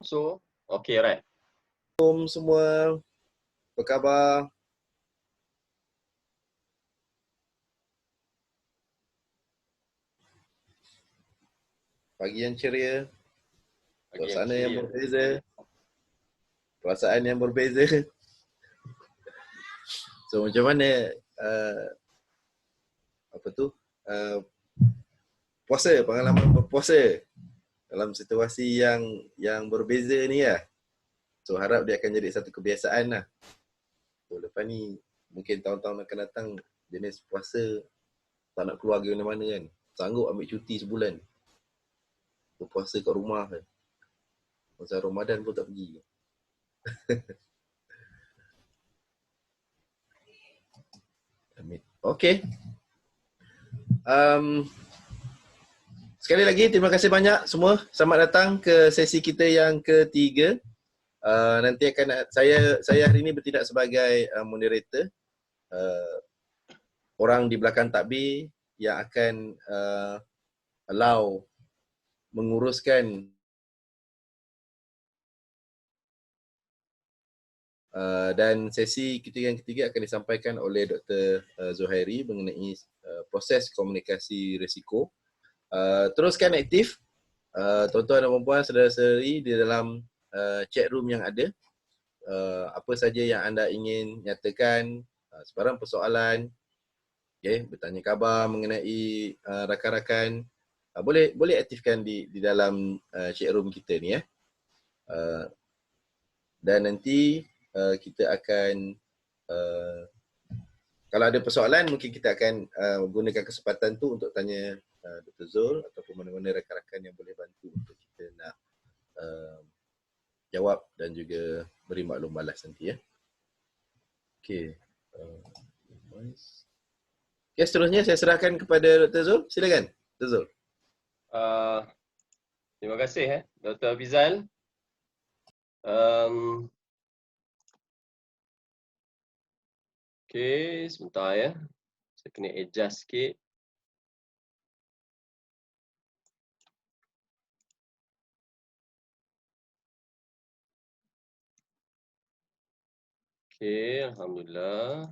So, okay, right. Assalamualaikum semua. Apa khabar? Pagi yang ceria, suasana yang berbeza, perasaan yang berbeza. So macam mana puasa, pengalaman berpuasa dalam situasi yang berbeza ni lah. So harap dia akan jadi satu kebiasaan lah. So lepas ni mungkin tahun-tahun akan datang jenis puasa tak nak keluar pergi mana-mana kan. Sanggup ambil cuti sebulan. Berpuasa kat rumah kan. Masa Ramadan pun tak pergi. Okay. Sekali lagi terima kasih banyak semua. Selamat datang ke sesi kita yang ketiga. Nanti akan saya hari ini bertindak sebagai moderator. Orang di belakang takbir yang akan allow menguruskan dan sesi kita yang ketiga akan disampaikan oleh Dr. Zuhairi mengenai proses komunikasi risiko. Teruskan aktif tuan-tuan dan puan-puan, saudara-saudari di dalam chat room yang ada. Apa saja yang anda ingin nyatakan, sebarang persoalan, bertanya khabar mengenai rakan-rakan, boleh aktifkan di dalam chat room kita ni . Dan nanti kita akan kalau ada persoalan mungkin kita akan gunakan kesempatan tu untuk tanya Dr. Zul ataupun mana-mana rakan-rakan yang boleh bantu untuk kita nak jawab dan juga beri maklum balas nanti . Okey. Seterusnya saya serahkan kepada Dr. Zul. Silakan Dr. Zul. Terima kasih Dr. Afizal. Okey, sebentar ya. Saya kena adjust sikit. Okey, alhamdulillah.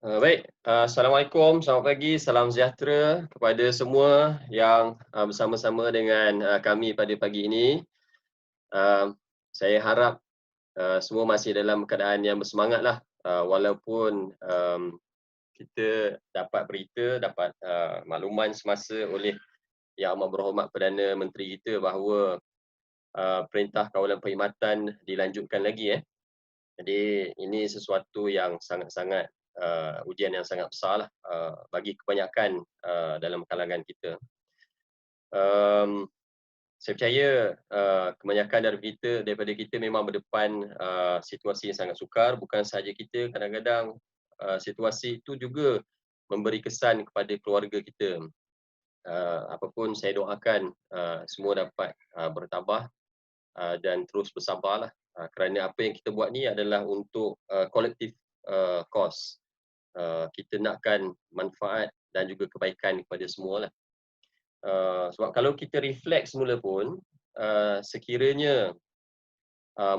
Baik, Assalamualaikum, selamat pagi, salam sejahtera kepada semua yang bersama-sama dengan kami pada pagi ini. Saya harap semua masih dalam keadaan yang bersemangat lah, walaupun kita dapat berita, dapat makluman semasa oleh Yang Amat Berhormat Perdana Menteri kita bahawa perintah kawalan perkhidmatan dilanjutkan lagi . Jadi ini sesuatu yang sangat-sangat ujian yang sangat besar lah bagi kebanyakan dalam kalangan kita. Saya percaya kebanyakan daripada kita memang berdepan situasi yang sangat sukar. Bukan sahaja kita, kadang-kadang situasi itu juga memberi kesan kepada keluarga kita. Apapun saya doakan semua dapat bertabah dan terus bersabarlah, kerana apa yang kita buat ni adalah untuk collective cause. Kita nakkan manfaat dan juga kebaikan kepada semua lah. Sebab kalau kita reflect semula pun, sekiranya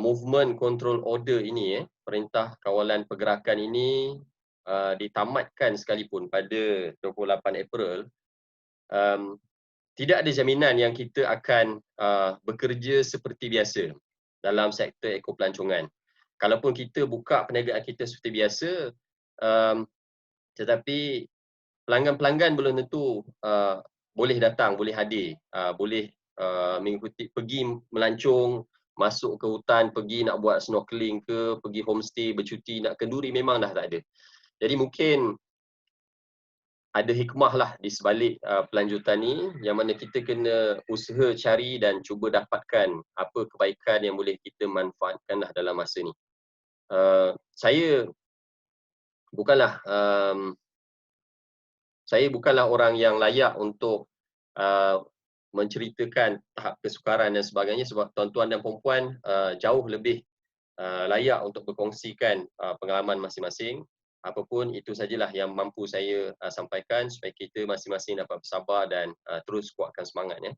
movement control order ini, perintah kawalan pergerakan ini ditamatkan sekalipun pada 28 April, tidak ada jaminan yang kita akan bekerja seperti biasa dalam sektor ekopelancongan. Kalaupun kita buka perniagaan kita seperti biasa, tetapi pelanggan-pelanggan belum tentu boleh datang, boleh hadir, boleh mengikuti, pergi melancong, masuk ke hutan, pergi nak buat snorkeling ke, pergi homestay, bercuti, nak kenduri, memang dah tak ada. Jadi mungkin ada hikmah lah di sebalik pelanjutan ni, yang mana kita kena usaha cari dan cuba dapatkan apa kebaikan yang boleh kita manfaatkan lah dalam masa ni. Saya bukanlah orang yang layak untuk menceritakan tahap kesukaran dan sebagainya, sebab tuan-tuan dan puan-puan jauh lebih layak untuk berkongsikan pengalaman masing-masing. Apapun itu sajalah yang mampu saya sampaikan supaya kita masing-masing dapat bersabar dan terus kuatkan semangat ya.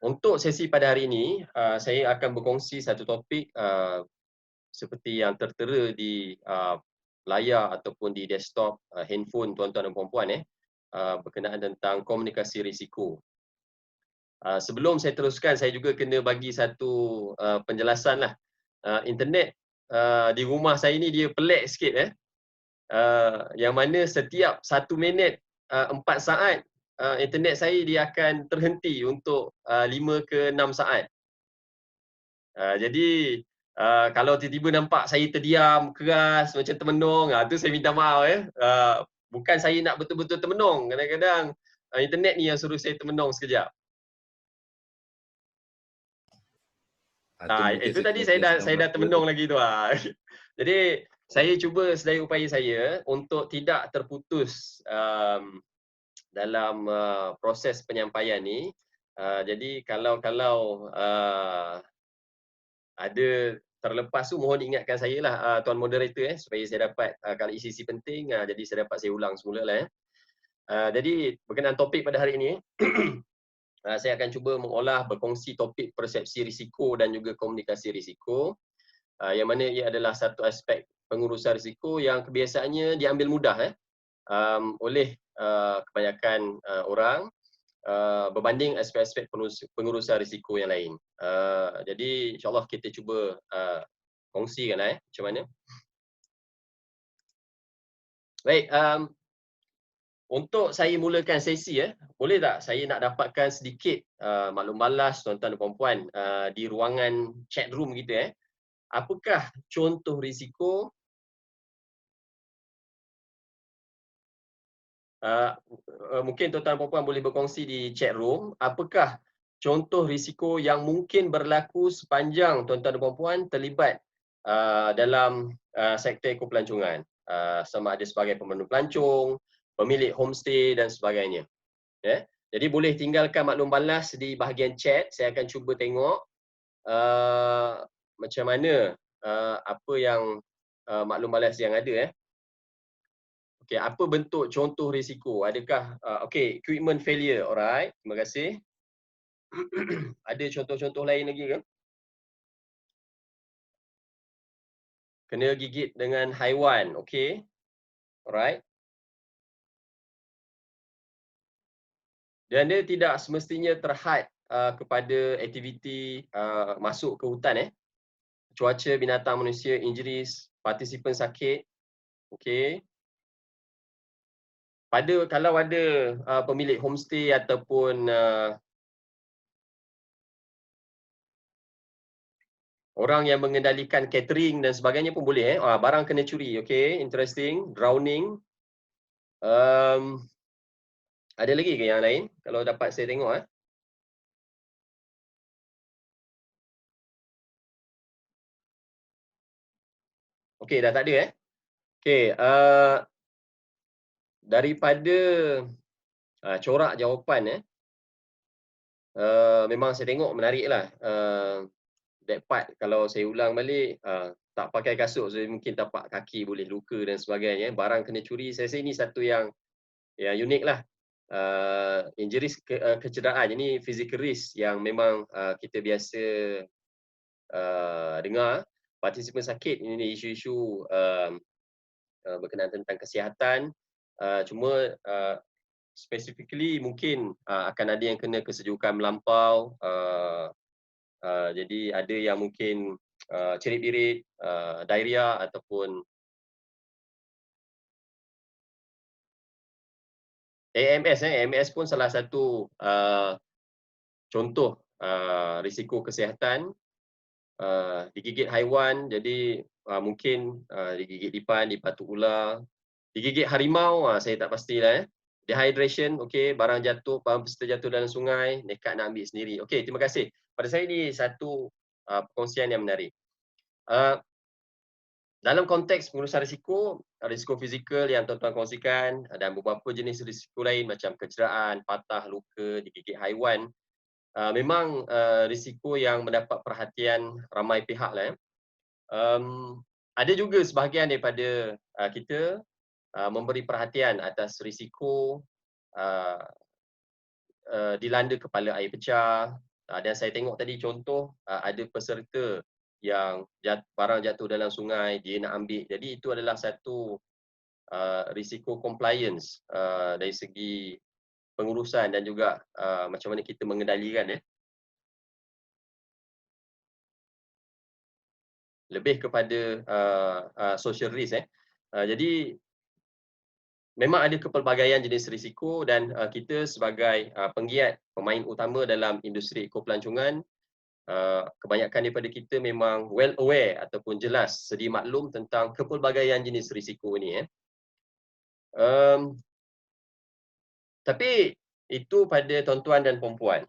Untuk sesi pada hari ini, saya akan berkongsi satu topik seperti yang tertera di layar ataupun di desktop handphone tuan-tuan dan puan-puan berkenaan tentang komunikasi risiko. Sebelum saya teruskan, saya juga kena bagi satu penjelasan lah. Internet di rumah saya ni dia pelik sikit yang mana setiap 1 minit 4 saat internet saya dia akan terhenti untuk 5 ke 6 saat. Jadi kalau tiba-tiba nampak saya terdiam, keras, macam termenung, tu saya minta maaf bukan saya nak betul-betul termenung, kadang-kadang internet ni yang suruh saya termenung sekejap. Itu mungkin Itu tadi saya situasi yang sedang dah berlaku. termenung lagi tu. Jadi saya cuba sedaya upaya saya untuk tidak terputus dalam proses penyampaian ni. Jadi kalau ada terlepas tu mohon ingatkan saya lah tuan moderator supaya saya dapat kalau isi-isi penting jadi saya dapat saya ulang semula lah Jadi berkenaan topik pada hari ini saya akan cuba mengolah berkongsi topik persepsi risiko dan juga komunikasi risiko yang mana ia adalah satu aspek pengurusan risiko yang kebiasaannya diambil mudah oleh kebanyakan orang berbanding aspek-aspek pengurusan risiko yang lain. Jadi insyaAllah kita cuba kongsikan macam mana. Baik, untuk saya mulakan sesi boleh tak saya nak dapatkan sedikit maklum balas tuan-tuan dan puan-puan di ruangan chat room kita apakah contoh risiko mungkin tuan-tuan dan puan-puan boleh berkongsi di chat room apakah contoh risiko yang mungkin berlaku sepanjang tuan-tuan dan puan-puan terlibat dalam sektor ekopelancongan sama ada sebagai pemandu pelancong, pemilik homestay dan sebagainya. Jadi boleh tinggalkan maklum balas di bahagian chat. Saya akan cuba tengok macam mana apa yang maklum balas yang ada Okey, apa bentuk contoh risiko? Adakah equipment failure, alright. Terima kasih. Ada contoh-contoh lain lagi ke? Kena gigit dengan haiwan, okey. Alright. Dan dia tidak semestinya terhad kepada aktiviti masuk ke hutan Cuaca, binatang, manusia, injuries, partisipan sakit. Okey. Kalau ada pemilik homestay ataupun orang yang mengendalikan catering dan sebagainya pun boleh barang kena curi. Okey, interesting. Drowning. Ada lagi ke yang lain? Kalau dapat saya tengok Okey, dah tak ada Okey, daripada corak jawapan memang saya tengok menariklah. That part kalau saya ulang balik tak pakai kasut so mungkin tapak kaki boleh luka dan sebagainya. Barang kena curi, saya rasa ini satu yang unik lah. Injuries kecederaan ini physical risk yang memang kita biasa dengar. Partisipan sakit ini isu-isu berkenaan tentang kesihatan. Cuma specifically mungkin akan ada yang kena kesejukan melampau. Jadi ada yang mungkin cerit-birit, diarrhea ataupun AMS. AMS pun salah satu contoh risiko kesihatan. Digigit haiwan, jadi mungkin digigit lipan, dipatuk ular, digigit harimau, saya tak pastilah Dehydration, okey, barang jatuh, barang peserta jatuh dalam sungai, nekat nak ambil sendiri. Okey, terima kasih. Pada saya ini satu perkongsian yang menarik. Dalam konteks pengurusan risiko fizikal yang tuan-tuan kongsikan dan beberapa jenis risiko lain macam kecederaan, patah, luka, digigit haiwan, memang risiko yang mendapat perhatian ramai pihak lah ada juga sebahagian daripada kita memberi perhatian atas risiko uh, dilanda kepala air pecah. Dan saya tengok tadi contoh ada peserta yang barang jatuh dalam sungai, dia nak ambil. Jadi itu adalah satu risiko compliance dari segi pengurusan dan juga macam mana kita mengendalikan lebih kepada social risk. Jadi memang ada kepelbagaian jenis risiko dan kita sebagai penggiat pemain utama dalam industri ekopelancongan, kebanyakan daripada kita memang well aware ataupun jelas sedia maklum tentang kepelbagaian jenis risiko ini. Tapi itu pada tuan-tuan dan puan-puan.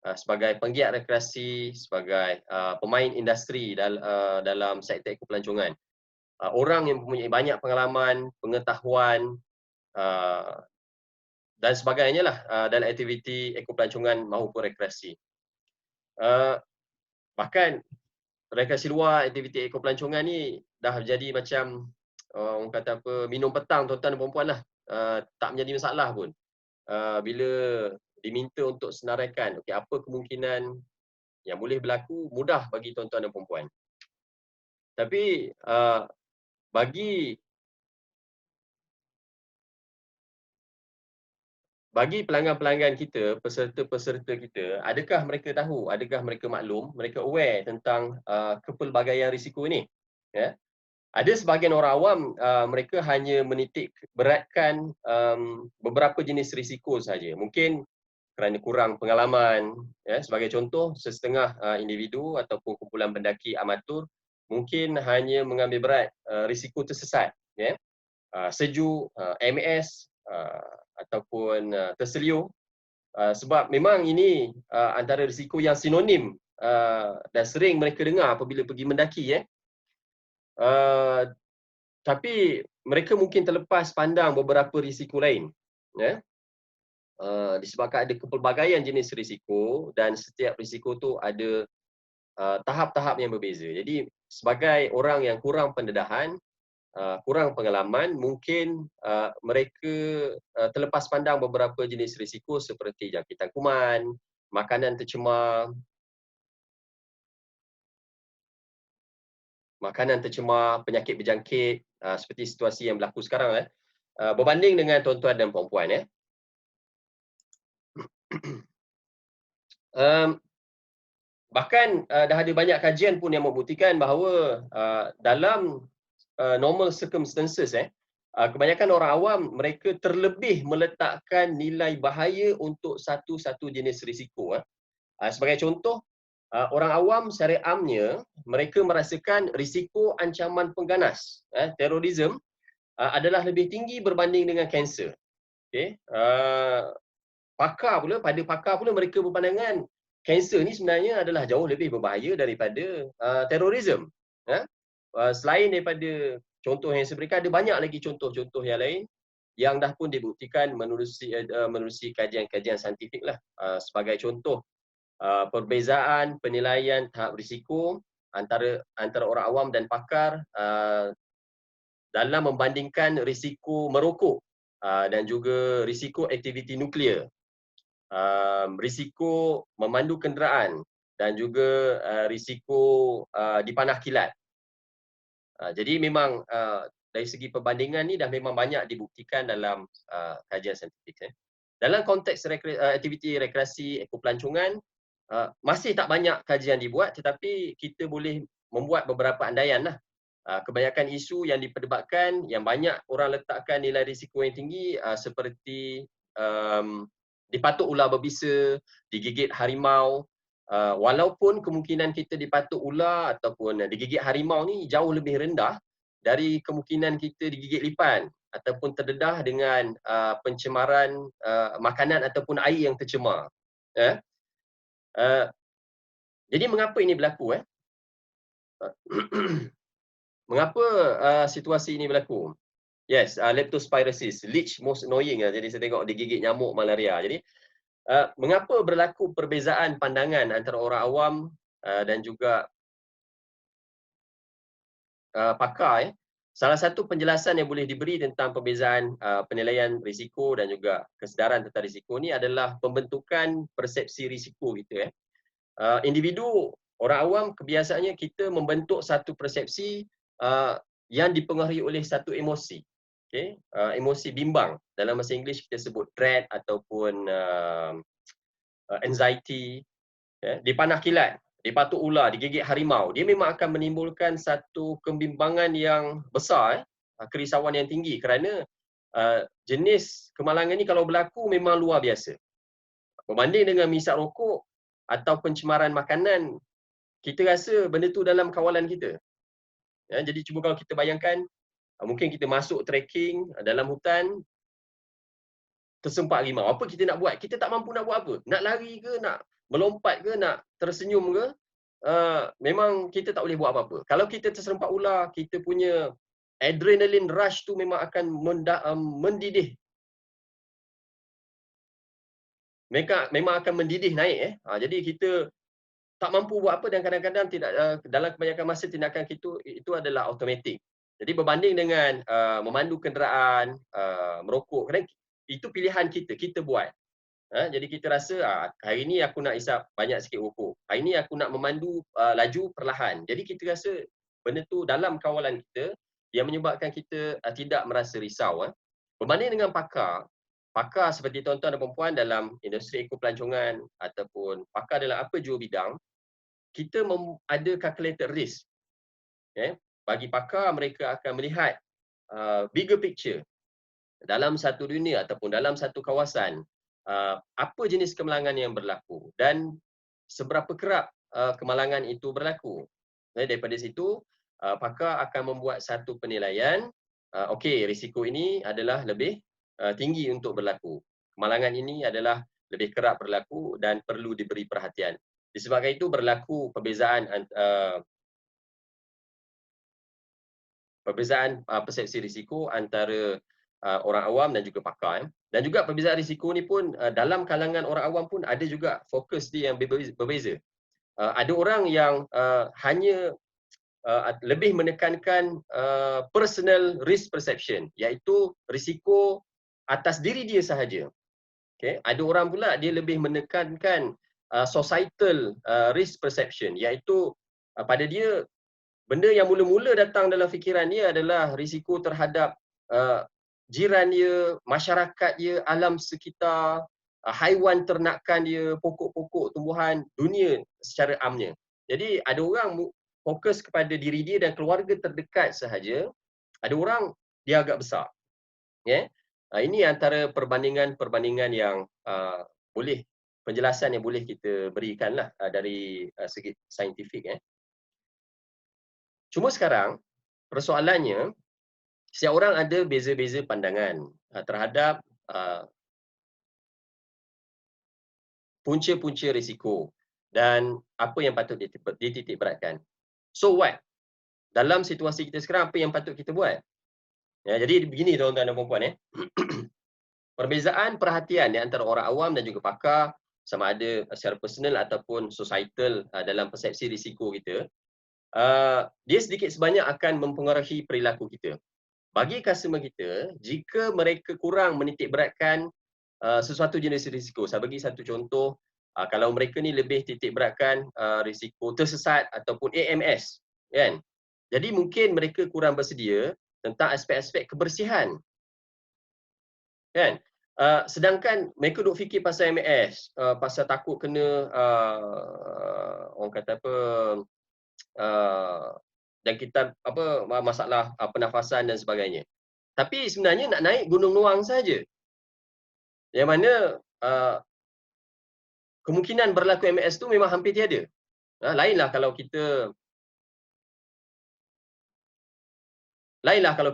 Sebagai penggiat rekreasi, sebagai pemain industri dalam sektor ekopelancongan. Orang yang mempunyai banyak pengalaman, pengetahuan dan sebagainya lah dalam aktiviti ekopelancongan maupun rekreasi. Bahkan rekreasi luar, aktiviti ekopelancongan ni dah jadi macam orang kata apa, minum petang tuan-tuan dan puan-puan lah. Tak menjadi masalah pun. Bila diminta untuk senaraikan, okey, apa kemungkinan yang boleh berlaku, mudah bagi tuan-tuan dan puan-puan. Tapi bagi pelanggan-pelanggan kita, peserta-peserta kita, adakah mereka tahu, adakah mereka maklum, mereka aware tentang kepelbagaian risiko ini? Ya. Ada sebahagian orang awam, mereka hanya menitik beratkan beberapa jenis risiko saja. Mungkin kerana kurang pengalaman. Ya. Sebagai contoh, sesetengah individu ataupun kumpulan pendaki amatur mungkin hanya mengambil berat risiko tersesat. Ya. Sejuk, MS, ataupun terseliur. Sebab memang ini antara risiko yang sinonim dan sering mereka dengar apabila pergi mendaki. Tapi mereka mungkin terlepas pandang beberapa risiko lain. Disebabkan ada kepelbagaian jenis risiko dan setiap risiko tu ada tahap-tahap yang berbeza. Jadi sebagai orang yang kurang pendedahan, kurang pengalaman, mungkin mereka terlepas pandang beberapa jenis risiko seperti jangkitan kuman, makanan tercemar, penyakit berjangkit, seperti situasi yang berlaku sekarang, berbanding dengan tuan-tuan dan puan-puan. Bahkan dah ada banyak kajian pun yang membuktikan bahawa dalam normal circumstances, kebanyakan orang awam mereka terlebih meletakkan nilai bahaya untuk satu-satu jenis risiko. Sebagai contoh, orang awam secara amnya mereka merasakan risiko ancaman pengganas, terorisme adalah lebih tinggi berbanding dengan kanser. Okay? Pada pakar pula mereka berpandangan kanser ni sebenarnya adalah jauh lebih berbahaya daripada terorisme. Selain daripada contoh yang saya berikan, ada banyak lagi contoh-contoh yang lain yang dah pun dibuktikan menerusi kajian-kajian saintifik lah. Sebagai contoh, perbezaan penilaian tahap risiko antara orang awam dan pakar dalam membandingkan risiko merokok dan juga risiko aktiviti nuklear, risiko memandu kenderaan dan juga risiko dipanah kilat. Jadi memang dari segi perbandingan ni dah memang banyak dibuktikan dalam kajian saintifik. Dalam konteks aktiviti rekreasi ekopelancongan, masih tak banyak kajian dibuat, tetapi kita boleh membuat beberapa andaian lah. Kebanyakan isu yang diperdebatkan, yang banyak orang letakkan nilai risiko yang tinggi, seperti dipatuk ular berbisa, digigit harimau. Walaupun kemungkinan kita dipatuk ular ataupun digigit harimau ni jauh lebih rendah dari kemungkinan kita digigit lipan ataupun terdedah dengan pencemaran makanan ataupun air yang tercemar. Jadi mengapa ini berlaku? Mengapa situasi ini berlaku? Yes, leptospirosis, leech most annoying. Jadi saya tengok digigit nyamuk malaria. Jadi mengapa berlaku perbezaan pandangan antara orang awam dan juga pakar, salah satu penjelasan yang boleh diberi tentang perbezaan penilaian risiko dan juga kesedaran tentang risiko ni adalah pembentukan persepsi risiko kita. Individu orang awam kebiasaannya kita membentuk satu persepsi yang dipengaruhi oleh satu emosi. Okay? Emosi bimbang. Dalam bahasa Inggeris kita sebut dread ataupun anxiety. Dipanah kilat, dipatuk ular, digigit harimau, dia memang akan menimbulkan satu kebimbangan yang besar, kerisauan yang tinggi kerana jenis kemalangan ni kalau berlaku memang luar biasa. Berbanding dengan misap rokok atau pencemaran makanan, kita rasa benda tu dalam kawalan kita. Jadi cuba kalau kita bayangkan, mungkin kita masuk trekking dalam hutan, tersempat harimau. Apa kita nak buat? Kita tak mampu nak buat apa. Nak lari ke, nak melompat ke, nak tersenyum ke, memang kita tak boleh buat apa-apa. Kalau kita terserempak ular, kita punya adrenaline rush tu memang akan mendidih. Mereka memang akan mendidih naik. Jadi kita tak mampu buat apa dan kadang-kadang tidak dalam kebanyakan masa tindakan kita itu adalah automatik. Jadi berbanding dengan memandu kenderaan, merokok, kadang itu pilihan kita buat. Jadi kita rasa hari ni aku nak isap banyak sikit rokok. Hari ni aku nak memandu laju perlahan. Jadi kita rasa benda tu dalam kawalan kita yang menyebabkan kita tidak merasa risau. Berbanding dengan pakar seperti tuan-tuan dan puan-puan dalam industri ekopelancongan ataupun pakar dalam apa jua bidang, kita ada calculated risk. Bagi pakar, mereka akan melihat bigger picture dalam satu dunia ataupun dalam satu kawasan, apa jenis kemalangan yang berlaku dan seberapa kerap kemalangan itu berlaku. Daripada situ, pakar akan membuat satu penilaian, okey, risiko ini adalah lebih tinggi untuk berlaku. Kemalangan ini adalah lebih kerap berlaku dan perlu diberi perhatian. Disebabkan itu berlaku perbezaan persepsi risiko antara orang awam dan juga pakar. Dan juga perbezaan risiko ni pun dalam kalangan orang awam pun ada juga fokus dia yang berbeza. Ada orang yang hanya lebih menekankan personal risk perception, iaitu risiko atas diri dia sahaja. Okay. Ada orang pula dia lebih menekankan societal risk perception, iaitu pada dia benda yang mula-mula datang dalam fikiran dia adalah risiko terhadap jiran dia, masyarakat dia, alam sekitar, haiwan ternakan dia, pokok-pokok, tumbuhan, dunia secara amnya. Jadi ada orang fokus kepada diri dia dan keluarga terdekat sahaja. Ada orang dia agak besar. Ini antara perbandingan yang boleh, penjelasan yang boleh kita berikanlah dari segi saintifik. Cuma sekarang persoalannya, setiap orang ada beza-beza pandangan terhadap punca-punca risiko dan apa yang patut dititik beratkan. So what? Dalam situasi kita sekarang, apa yang patut kita buat? Jadi begini tuan-tuan dan puan-puan. Perbezaan perhatian di antara orang awam dan juga pakar, sama ada secara personal ataupun societal dalam persepsi risiko kita, dia sedikit sebanyak akan mempengaruhi perilaku kita. Bagi customer kita, jika mereka kurang menitik beratkan sesuatu jenis risiko, saya bagi satu contoh, kalau mereka ni lebih titik beratkan risiko tersesat ataupun AMS, kan? Jadi mungkin mereka kurang bersedia tentang aspek-aspek kebersihan, kan? Sedangkan mereka duk fikir pasal AMS, pasal takut kena orang kata apa, dan kita apa, masalah pernafasan dan sebagainya. Tapi sebenarnya nak naik Gunung Nuang saja, yang mana kemungkinan berlaku AMS tu memang hampir tiada. Lainlah kalau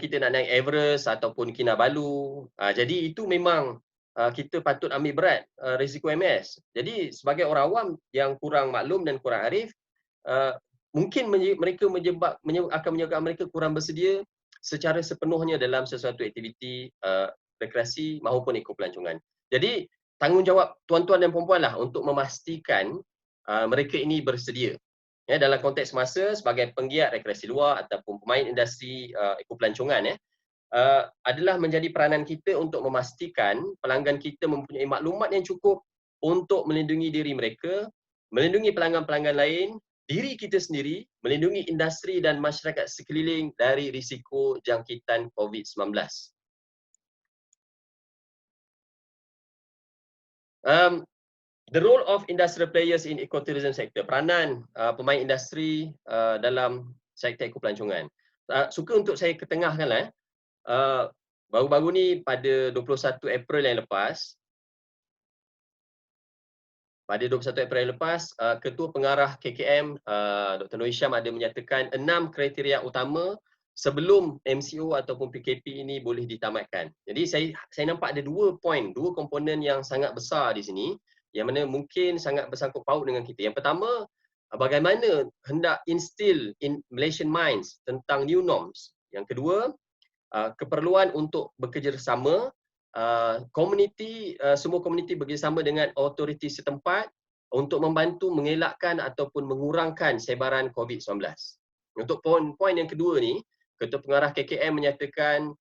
kita nak naik Everest ataupun Kinabalu. Jadi itu memang kita patut ambil berat risiko AMS. Jadi sebagai orang awam yang kurang maklum dan kurang arif, mungkin mereka akan menyebabkan mereka kurang bersedia secara sepenuhnya dalam sesuatu aktiviti rekreasi maupun ekopelancongan. Jadi tanggungjawab tuan-tuan dan puan-puan lah untuk memastikan mereka ini bersedia. Ya, dalam konteks masa sebagai penggiat rekreasi luar ataupun pemain industri ekopelancongan, adalah menjadi peranan kita untuk memastikan pelanggan kita mempunyai maklumat yang cukup untuk melindungi diri mereka, melindungi pelanggan-pelanggan lain, diri kita sendiri, melindungi industri dan masyarakat sekeliling dari risiko jangkitan COVID-19. Um, the role of industrial players in ecotourism sector, peranan pemain industri dalam sektor ekopelancongan. Suka untuk saya ketengahkanlah. Uh, Baru-baru ni pada 21 April yang lepas, Ketua Pengarah KKM, Dr. Noor Hisham ada menyatakan 6 kriteria utama sebelum MCO ataupun PKP ini boleh ditamatkan. Jadi saya nampak ada dua komponen yang sangat besar di sini yang mana mungkin sangat bersangkut paut dengan kita. Yang pertama, bagaimana hendak instill in Malaysian minds tentang new norms. Yang kedua, keperluan untuk bekerjasama semua komuniti bekerjasama dengan autoriti setempat untuk membantu mengelakkan ataupun mengurangkan sebaran COVID-19. Untuk poin yang kedua ni, Ketua Pengarah KKM menyatakan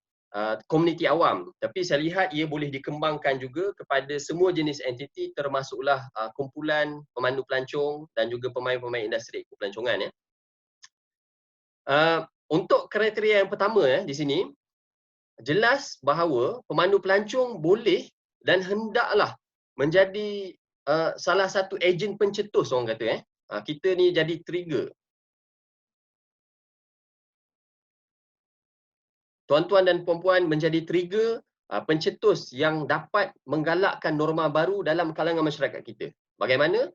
komuniti awam, tapi saya lihat ia boleh dikembangkan juga kepada semua jenis entiti termasuklah kumpulan pemandu pelancong dan juga pemain-pemain industri pelancongan. Untuk kriteria yang pertama di sini, jelas bahawa pemandu pelancong boleh dan hendaklah menjadi salah satu ejen pencetus, orang kata. Kita ni jadi trigger. Tuan-tuan dan puan-puan menjadi trigger pencetus yang dapat menggalakkan norma baru dalam kalangan masyarakat kita. Bagaimana?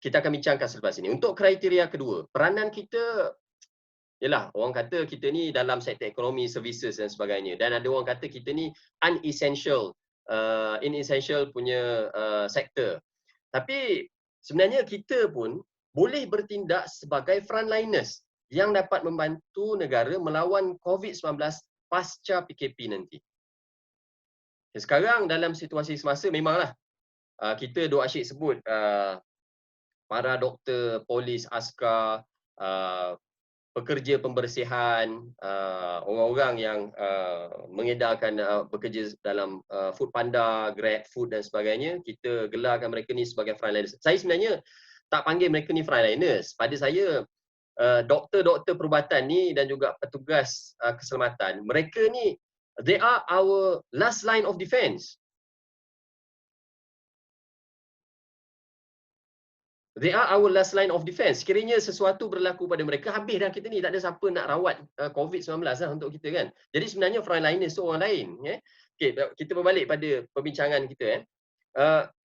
Kita akan bincangkan selepas ini. Untuk kriteria kedua, peranan kita, yalah, orang kata kita ni dalam sektor ekonomi, services dan sebagainya. Dan ada orang kata kita ni inessential punya sektor. Tapi sebenarnya kita pun boleh bertindak sebagai frontliners yang dapat membantu negara melawan COVID-19 pasca PKP nanti. Sekarang dalam situasi semasa memanglah kita duk asyik sebut para doktor, polis, askar, pekerja pembersihan, orang-orang yang mengedarkan bekerja dalam Foodpanda, GrabFood dan sebagainya, kita gelarkan mereka ni sebagai frontliners. Saya sebenarnya tak panggil mereka ni frontliners. Pada saya, doktor-doktor perubatan ni dan juga petugas keselamatan, mereka ni, they are our last line of defense. They are our last line of defense. Sekiranya sesuatu berlaku pada mereka, habis dah kita ni. Tak ada siapa nak rawat COVID-19 lah untuk kita kan. Jadi sebenarnya frontliners tu orang lain. Okay, kita berbalik pada perbincangan kita.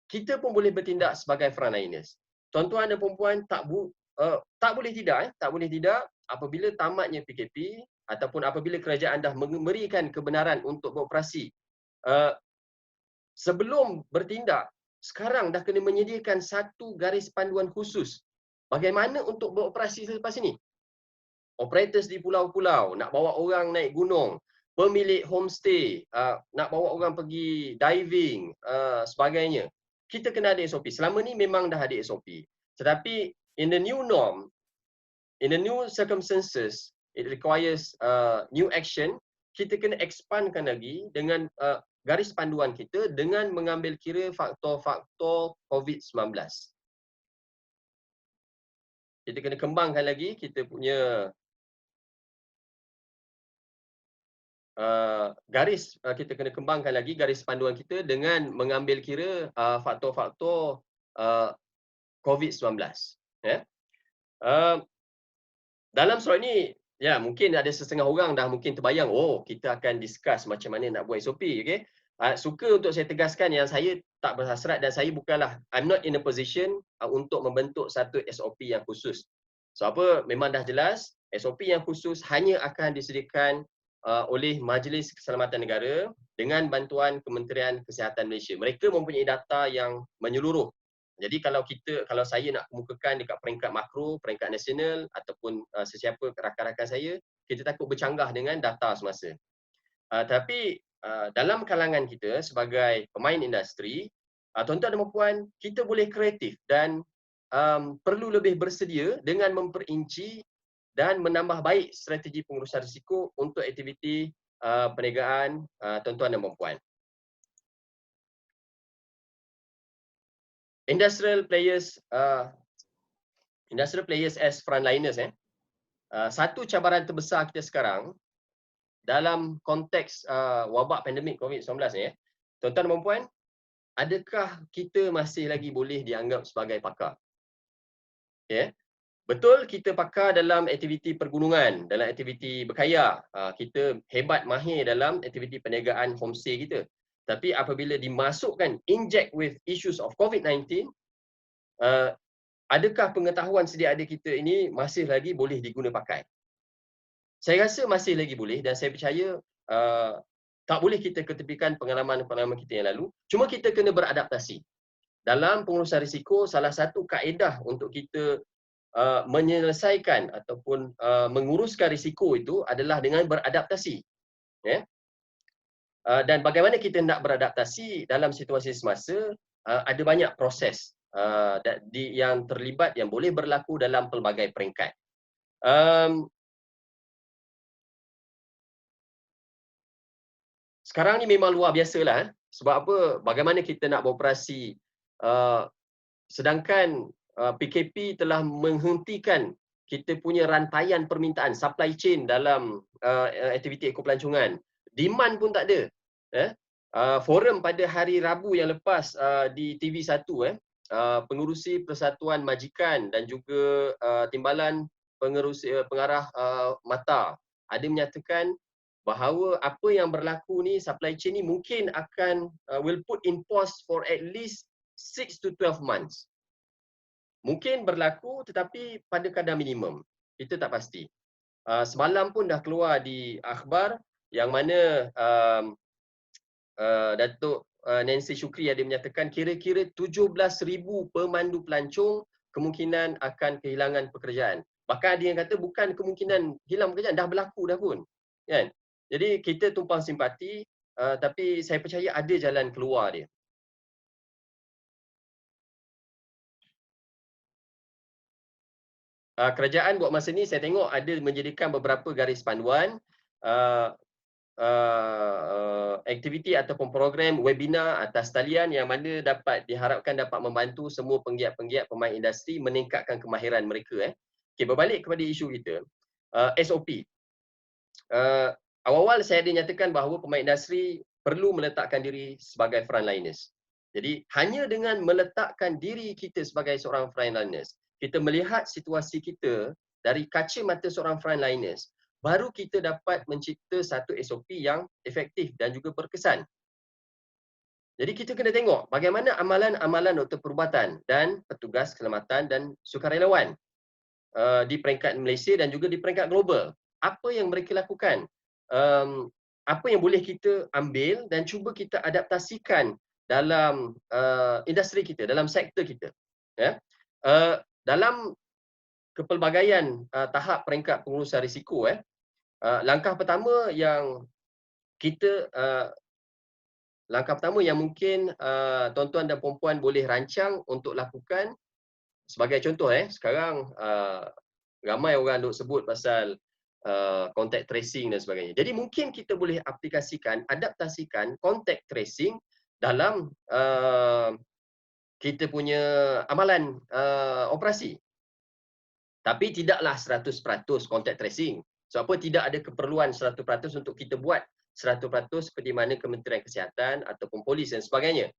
Kita pun boleh bertindak sebagai frontliners. Tuan-tuan dan perempuan, tak boleh tidak apabila tamatnya PKP ataupun apabila kerajaan dah memberikan kebenaran untuk beroperasi. Sebelum bertindak, sekarang dah kena menyediakan satu garis panduan khusus bagaimana untuk beroperasi selepas ini. Operators di pulau-pulau, nak bawa orang naik gunung, pemilik homestay, nak bawa orang pergi diving, sebagainya. Kita kena ada SOP. Selama ni memang dah ada SOP. Tetapi in the new norm, in the new circumstances, it requires new action. Kita kena expandkan lagi dengan garis panduan kita dengan mengambil kira faktor-faktor COVID-19. Kita kena kembangkan lagi kita punya kita kena kembangkan lagi garis panduan kita dengan mengambil kira faktor-faktor COVID-19. Dalam surat ini, ya, mungkin ada setengah orang dah mungkin terbayang, kita akan discuss macam mana nak buat SOP, okey. Suka untuk saya tegaskan yang saya tak berhasrat dan saya bukanlah, I'm not in a position untuk membentuk satu SOP yang khusus. So memang dah jelas, SOP yang khusus hanya akan disediakan oleh Majlis Keselamatan Negara dengan bantuan Kementerian Kesihatan Malaysia. Mereka mempunyai data yang menyeluruh. Jadi kalau saya nak kemukakan dekat peringkat makro, peringkat nasional ataupun sesiapa rakan-rakan saya, kita takut bercanggah dengan data semasa. Tapi dalam kalangan kita sebagai pemain industri, tuan-tuan dan puan, kita boleh kreatif dan perlu lebih bersedia dengan memperinci dan menambah baik strategi pengurusan risiko untuk aktiviti perniagaan tuan-tuan dan puan-puan. Industrial players as frontliners. Satu cabaran terbesar kita sekarang dalam konteks wabak pandemik COVID-19 ni, tuan-tuan dan puan, adakah kita masih lagi boleh dianggap sebagai pakar? Okay. Betul kita pakar dalam aktiviti pergunungan, dalam aktiviti berkayak, kita hebat mahir dalam aktiviti perniagaan homestay kita. Tapi apabila dimasukkan, inject with issues of COVID-19, adakah pengetahuan sedia ada kita ini masih lagi boleh diguna pakai? Saya rasa masih lagi boleh dan saya percaya tak boleh kita ketepikan pengalaman-pengalaman kita yang lalu. Cuma kita kena beradaptasi. Dalam pengurusan risiko, salah satu kaedah untuk kita menyelesaikan ataupun menguruskan risiko itu adalah dengan beradaptasi. Dan bagaimana kita nak beradaptasi dalam situasi semasa, ada banyak proses yang terlibat yang boleh berlaku dalam pelbagai peringkat. Sekarang ni memang luar biasalah. Sebab apa? Bagaimana kita nak beroperasi sedangkan PKP telah menghentikan kita punya rantaian permintaan, supply chain dalam aktiviti ekopelancongan. Demand pun tak ada. Forum pada hari Rabu yang lepas di TV1, pengurusi Persatuan Majikan dan juga Timbalan Pengarah Mata ada menyatakan bahawa apa yang berlaku ni, supply chain ni mungkin akan will put in pause for at least 6 to 12 months. Mungkin berlaku tetapi pada kadar minimum. Kita tak pasti. Semalam pun dah keluar di akhbar yang mana Datuk Nancy Shukri ada menyatakan kira-kira 17,000 pemandu pelancong kemungkinan akan kehilangan pekerjaan. Bahkan ada yang kata bukan kemungkinan hilang pekerjaan, dah berlaku dah pun. Kan? Jadi kita tumpang simpati, tapi saya percaya ada jalan keluar dia. Kerajaan buat masa ni saya tengok ada menjadikan beberapa garis panduan, aktiviti ataupun program webinar atas talian yang mana diharapkan dapat membantu semua penggiat-penggiat pemain industri meningkatkan kemahiran mereka. Okay, berbalik kepada isu kita, SOP. Awal-awal saya ada nyatakan bahawa pemain industri perlu meletakkan diri sebagai frontliners. Jadi hanya dengan meletakkan diri kita sebagai seorang frontliners, kita melihat situasi kita dari kacamata seorang frontliners, baru kita dapat mencipta satu SOP yang efektif dan juga berkesan. Jadi kita kena tengok bagaimana amalan-amalan doktor perubatan dan petugas keselamatan dan sukarelawan di peringkat Malaysia dan juga di peringkat global. Apa yang mereka lakukan? Apa yang boleh kita ambil dan cuba kita adaptasikan dalam industri kita, dalam sektor kita. Dalam kepelbagaian tahap peringkat pengurusan risiko, langkah pertama yang mungkin tuan-tuan dan puan-puan boleh rancang untuk lakukan, sebagai contoh, sekarang ramai orang duk sebut pasal contact tracing dan sebagainya. Jadi mungkin kita boleh adaptasikan contact tracing dalam kita punya amalan operasi. Tapi tidaklah 100% contact tracing. Sebab apa? Tidak ada keperluan 100% untuk kita buat 100% seperti mana Kementerian Kesihatan ataupun polis dan sebagainya.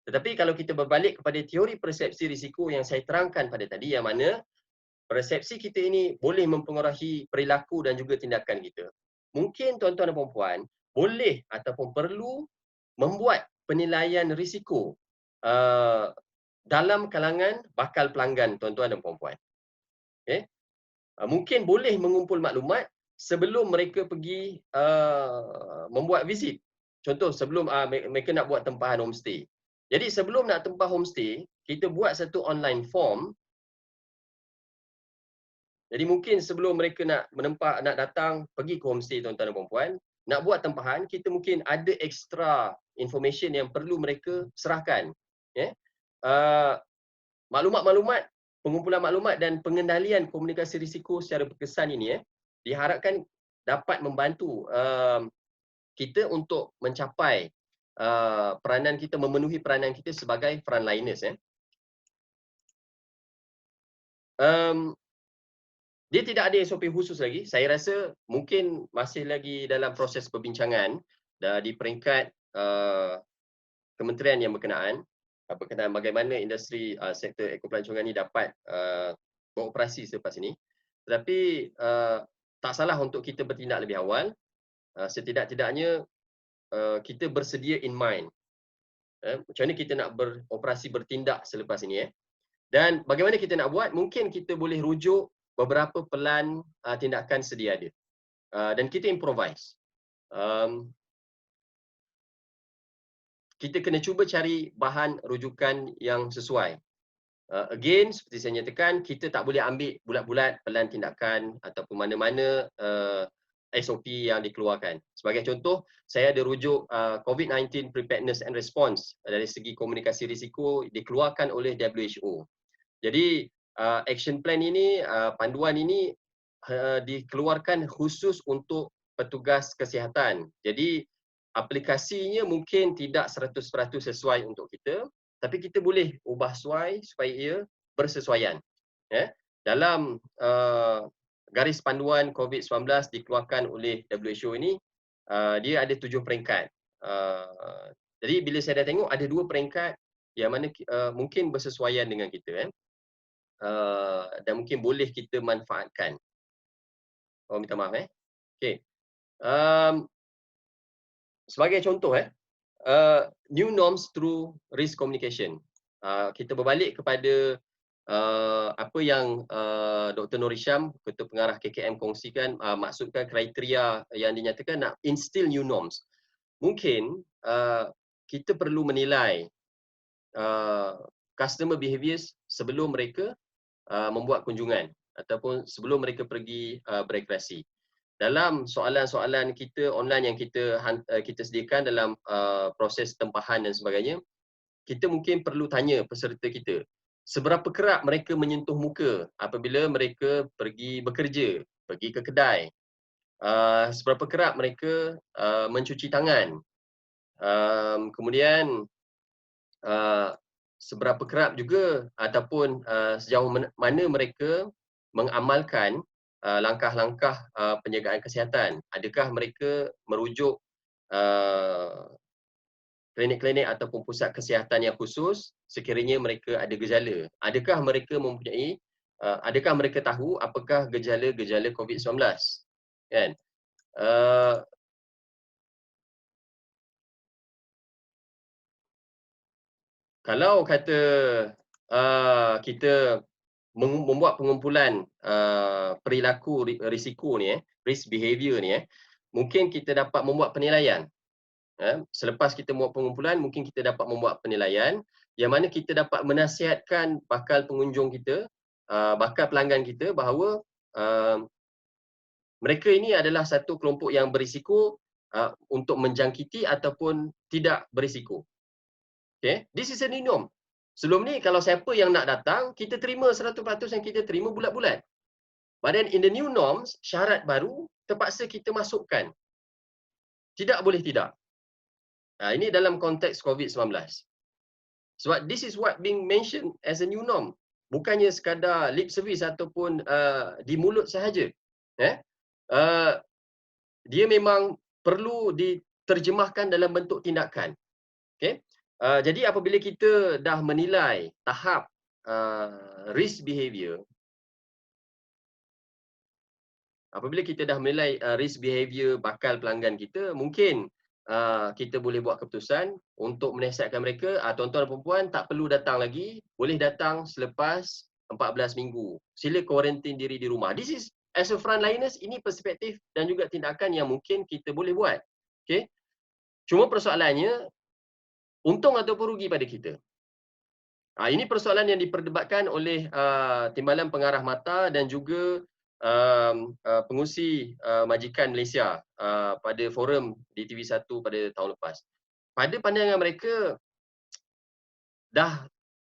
Tetapi kalau kita berbalik kepada teori persepsi risiko yang saya terangkan pada tadi, yang mana persepsi kita ini boleh mempengaruhi perilaku dan juga tindakan kita. Mungkin tuan-tuan dan puan-puan boleh ataupun perlu membuat penilaian risiko dalam kalangan bakal pelanggan tuan-tuan dan puan-puan. Mungkin boleh mengumpul maklumat sebelum mereka pergi membuat visit. Contoh, sebelum mereka nak buat tempahan homestay. Jadi sebelum nak tempah homestay, kita buat satu online form. Jadi mungkin sebelum mereka nak datang pergi ke homestay tuan-tuan dan puan-puan, nak buat tempahan, kita mungkin ada extra information yang perlu mereka serahkan. Maklumat-maklumat pengumpulan maklumat dan pengendalian komunikasi risiko secara berkesan ini diharapkan dapat membantu kita untuk mencapai peranan kita, memenuhi peranan kita sebagai frontliners. Dia tidak ada SOP khusus lagi. Saya rasa mungkin masih lagi dalam proses perbincangan di peringkat kementerian yang berkenaan bagaimana industri sektor ekopelancongan ini dapat beroperasi selepas ini. Tetapi tak salah untuk kita bertindak lebih awal. Setidak-tidaknya kita bersedia in mind. Macam mana kita nak beroperasi, bertindak selepas ini. Dan bagaimana kita nak buat, mungkin kita boleh rujuk beberapa pelan tindakan sedia ada. Dan kita improvise. Kita kena cuba cari bahan rujukan yang sesuai. Again, seperti saya nyatakan, kita tak boleh ambil bulat-bulat pelan tindakan ataupun mana-mana SOP yang dikeluarkan. Sebagai contoh, saya ada rujuk COVID-19 Preparedness and Response dari segi komunikasi risiko dikeluarkan oleh WHO. Jadi, action plan ini, panduan ini dikeluarkan khusus untuk petugas kesihatan. Jadi, aplikasinya mungkin tidak 100% sesuai untuk kita, tapi kita boleh ubah sesuai supaya ia bersesuaian. Dalam garis panduan COVID-19 dikeluarkan oleh WHO ini, dia ada 7 peringkat. Jadi bila saya dah tengok ada 2 peringkat yang mana mungkin bersesuaian dengan kita, dan mungkin boleh kita manfaatkan. Oh, minta maaf. Okay. Sebagai contoh, new norms through risk communication. Kita berbalik kepada apa yang Dr. Nur Hisham, Ketua Pengarah KKM kongsikan, maksudkan kriteria yang dinyatakan nak instill new norms. Mungkin kita perlu menilai customer behaviours sebelum mereka membuat kunjungan ataupun sebelum mereka pergi berekreasi. Dalam soalan-soalan kita online yang kita sediakan dalam proses tempahan dan sebagainya, kita mungkin perlu tanya peserta kita, seberapa kerap mereka menyentuh muka apabila mereka pergi bekerja, pergi ke kedai, seberapa kerap mereka mencuci tangan, kemudian seberapa kerap juga ataupun sejauh mana mereka mengamalkan langkah-langkah penjagaan kesihatan. Adakah mereka merujuk klinik-klinik ataupun pusat kesihatan yang khusus sekiranya mereka ada gejala? Adakah mereka adakah mereka tahu apakah gejala-gejala COVID-19? Kan? Kalau kata kita membuat pengumpulan perilaku risiko ni, risk behavior ni, mungkin kita dapat membuat penilaian. Selepas kita membuat pengumpulan, mungkin kita dapat membuat penilaian yang mana kita dapat menasihatkan bakal pengunjung kita, bakal pelanggan kita bahawa mereka ini adalah satu kelompok yang berisiko untuk menjangkiti ataupun tidak berisiko. Okay, this is a new norm. Sebelum ni kalau siapa yang nak datang, kita terima 100% yang kita terima bulat-bulat. But then in the new norms, syarat baru terpaksa kita masukkan. Tidak boleh tidak. Ini dalam konteks COVID-19. Sebab this is what being mentioned as a new norm. Bukannya sekadar lip service ataupun di mulut sahaja. Dia memang perlu diterjemahkan dalam bentuk tindakan. Okay? Jadi apabila kita dah menilai tahap risk behavior, risk behavior bakal pelanggan kita, mungkin kita boleh buat keputusan untuk menasihatkan mereka, tuan-tuan dan puan-puan tak perlu datang lagi, boleh datang selepas 14 minggu. Sila kuarantin diri di rumah. This is, as a frontliners, ini perspektif dan juga tindakan yang mungkin kita boleh buat. Okay? Cuma persoalannya, untung ataupun rugi pada kita. Ini persoalan yang diperdebatkan oleh Timbalan Pengarah Mata dan juga pengurusi Majikan Malaysia pada forum di TV1 pada tahun lepas. Pada pandangan mereka, dah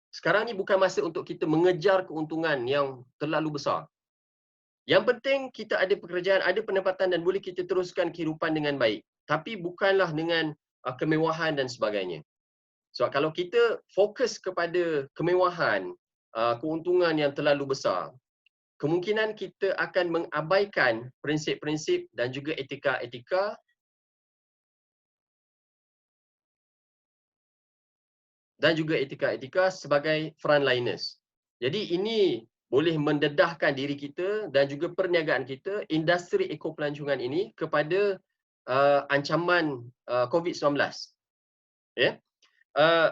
Sekarang ni bukan masa untuk kita mengejar keuntungan yang terlalu besar. Yang penting kita ada pekerjaan, ada pendapatan dan boleh kita teruskan kehidupan dengan baik. Tapi bukanlah dengan kemewahan dan sebagainya. Sebab kalau kita fokus kepada kemewahan, keuntungan yang terlalu besar, kemungkinan kita akan mengabaikan prinsip-prinsip dan juga etika sebagai frontliners. Jadi ini boleh mendedahkan diri kita dan juga perniagaan kita, industri ekopelancongan ini kepada ancaman COVID-19. Ya. Uh,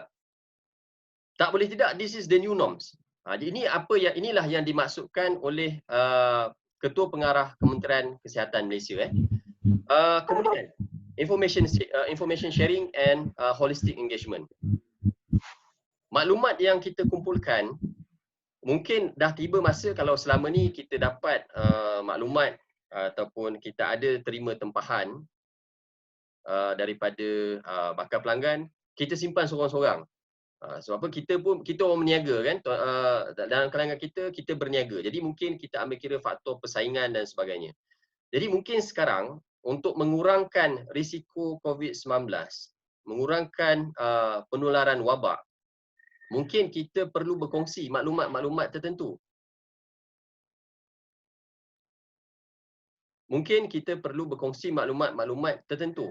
tak boleh tidak, this is the new norms. Inilah yang dimaksudkan oleh Ketua Pengarah Kementerian Kesihatan Malaysia. Kemudian information sharing and holistic engagement. Maklumat yang kita kumpulkan, mungkin dah tiba masa kalau selama ni kita dapat maklumat ataupun kita ada terima tempahan daripada bakal pelanggan, kita simpan seorang-seorang. Sebab apa, kita orang berniaga kan, dalam kalangan kita berniaga. Jadi mungkin kita ambil kira faktor persaingan dan sebagainya. Jadi mungkin sekarang untuk mengurangkan risiko COVID-19, mengurangkan penularan wabak, mungkin kita perlu berkongsi maklumat-maklumat tertentu. Mungkin kita perlu berkongsi maklumat-maklumat tertentu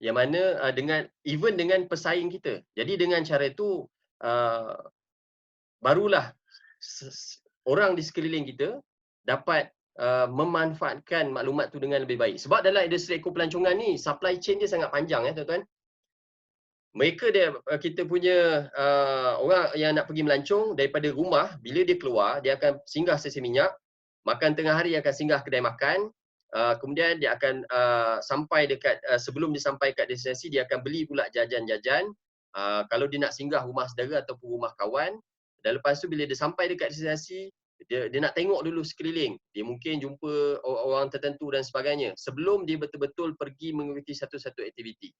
yang mana dengan pesaing kita. Jadi dengan cara itu barulah orang di sekeliling kita dapat memanfaatkan maklumat tu dengan lebih baik. Sebab dalam industri ekopelancongan ni supply chain dia sangat panjang tuan-tuan. Kita punya orang yang nak pergi melancong daripada rumah, bila dia keluar dia akan singgah stesen minyak, makan tengah hari akan singgah kedai makan, kemudian dia akan sampai dekat sebelum dia sampai kat destinasi dia akan beli pula jajan-jajan, kalau dia nak singgah rumah saudara ataupun rumah kawan, dan lepas tu bila dia sampai dekat destinasi dia nak tengok dulu sekeliling, dia mungkin jumpa orang tertentu dan sebagainya sebelum dia betul-betul pergi mengikuti satu-satu aktiviti.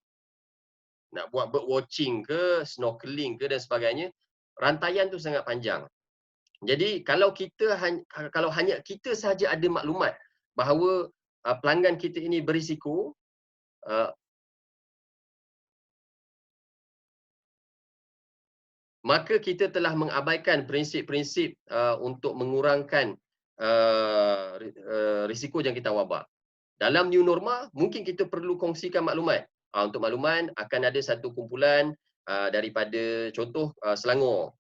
Nak buat bird watching ke, snorkeling ke dan sebagainya, rantaian tu sangat panjang. Jadi kalau hanya kita sahaja ada maklumat bahawa pelanggan kita ini berisiko, maka kita telah mengabaikan prinsip-prinsip untuk mengurangkan risiko jangkitan wabak. Dalam new norma, mungkin kita perlu kongsikan maklumat. Untuk makluman, akan ada satu kumpulan daripada contoh Selangor.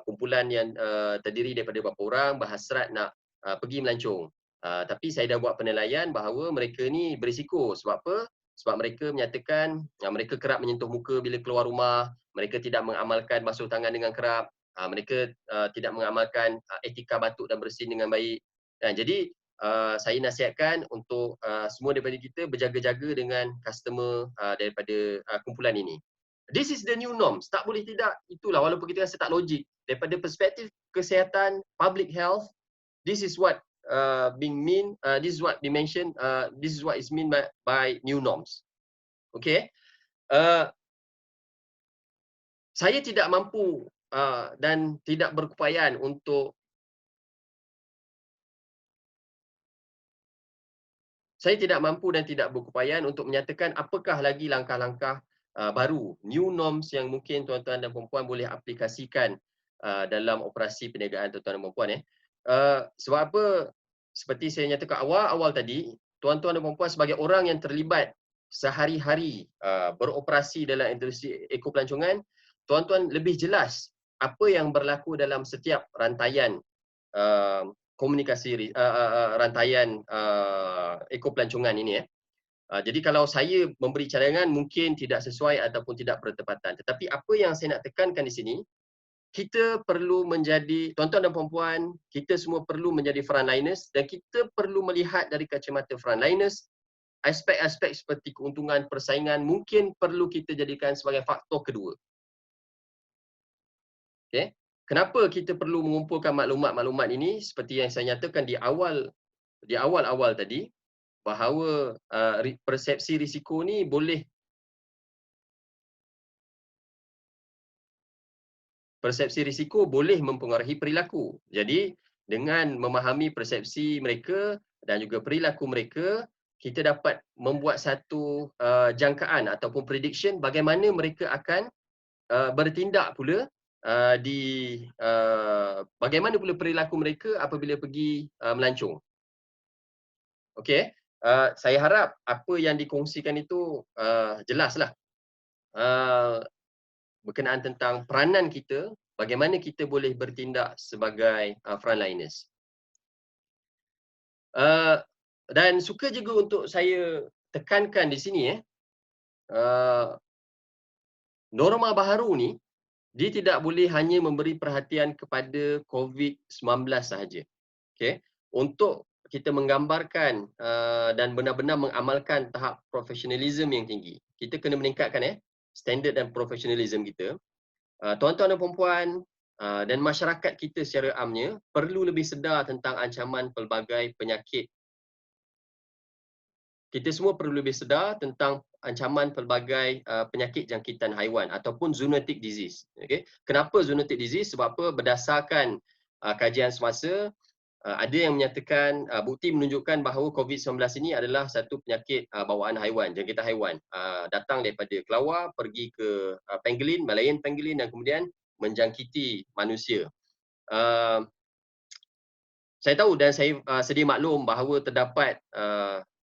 Kumpulan yang terdiri daripada beberapa orang berhasrat nak pergi melancong. Tapi saya dah buat penilaian bahawa mereka ni berisiko. Sebab apa? Sebab mereka menyatakan mereka kerap menyentuh muka bila keluar rumah, mereka tidak mengamalkan basuh tangan dengan kerap, mereka tidak mengamalkan etika batuk dan bersin dengan baik. Jadi saya nasihatkan untuk semua daripada kita berjaga-jaga dengan customer daripada kumpulan ini. This is the new norms. Tak boleh tidak, itulah walaupun kita rasa tak logik. Daripada perspektif kesihatan, public health, this is what this is what dimension, this is what is mean by new norms. Okay? Saya tidak mampu dan tidak berkeupayaan untuk Saya tidak mampu dan tidak berkeupayaan untuk menyatakan apakah lagi langkah-langkah baru, new norms yang mungkin tuan-tuan dan puan-puan boleh aplikasikan dalam operasi perniagaan tuan-tuan dan puan-puan. Sebab apa, seperti saya nyatakan awal-awal tadi, tuan-tuan dan puan-puan sebagai orang yang terlibat sehari-hari beroperasi dalam industri ekopelancongan, tuan-tuan lebih jelas apa yang berlaku dalam setiap rantaian komunikasi rantaian ekopelancongan ini. Jadi kalau saya memberi cadangan mungkin tidak sesuai ataupun tidak bertepatan. Tetapi apa yang saya nak tekankan di sini, kita perlu menjadi, tuan-tuan dan puan-puan, kita semua perlu menjadi frontliners dan kita perlu melihat dari kacamata frontliners, aspek-aspek seperti keuntungan, persaingan mungkin perlu kita jadikan sebagai faktor kedua. Okay? Kenapa kita perlu mengumpulkan maklumat-maklumat ini seperti yang saya nyatakan di awal tadi, bahawa persepsi risiko ni boleh persepsi risiko boleh mempengaruhi perilaku. Jadi dengan memahami persepsi mereka dan juga perilaku mereka, kita dapat membuat satu jangkaan ataupun prediction bagaimana mereka akan bertindak pula bagaimana pula perilaku mereka apabila pergi melancong. Okey, saya harap apa yang dikongsikan itu jelaslah. Berkenaan tentang peranan kita, bagaimana kita boleh bertindak sebagai frontliners. Dan suka juga untuk saya tekankan di sini uh, norma baharu ni dia tidak boleh hanya memberi perhatian kepada COVID-19 sahaja. Okay? Untuk kita menggambarkan dan benar-benar mengamalkan tahap profesionalism yang tinggi, kita kena meningkatkan standard dan profesionalism kita. Tuan-tuan dan puan-puan dan masyarakat kita secara amnya perlu lebih sedar tentang ancaman pelbagai penyakit. Kita semua perlu lebih sedar tentang ancaman pelbagai penyakit jangkitan haiwan ataupun zoonotic disease. Okay? Kenapa zoonotic disease? Sebab apa? Berdasarkan kajian semasa, ada yang menyatakan bukti menunjukkan bahawa COVID-19 ini adalah satu penyakit bawaan haiwan, jangkitan haiwan. Datang daripada kelawar, pergi ke pangolin, Malayan pangolin dan kemudian menjangkiti manusia. Saya tahu dan saya sedia maklum bahawa terdapat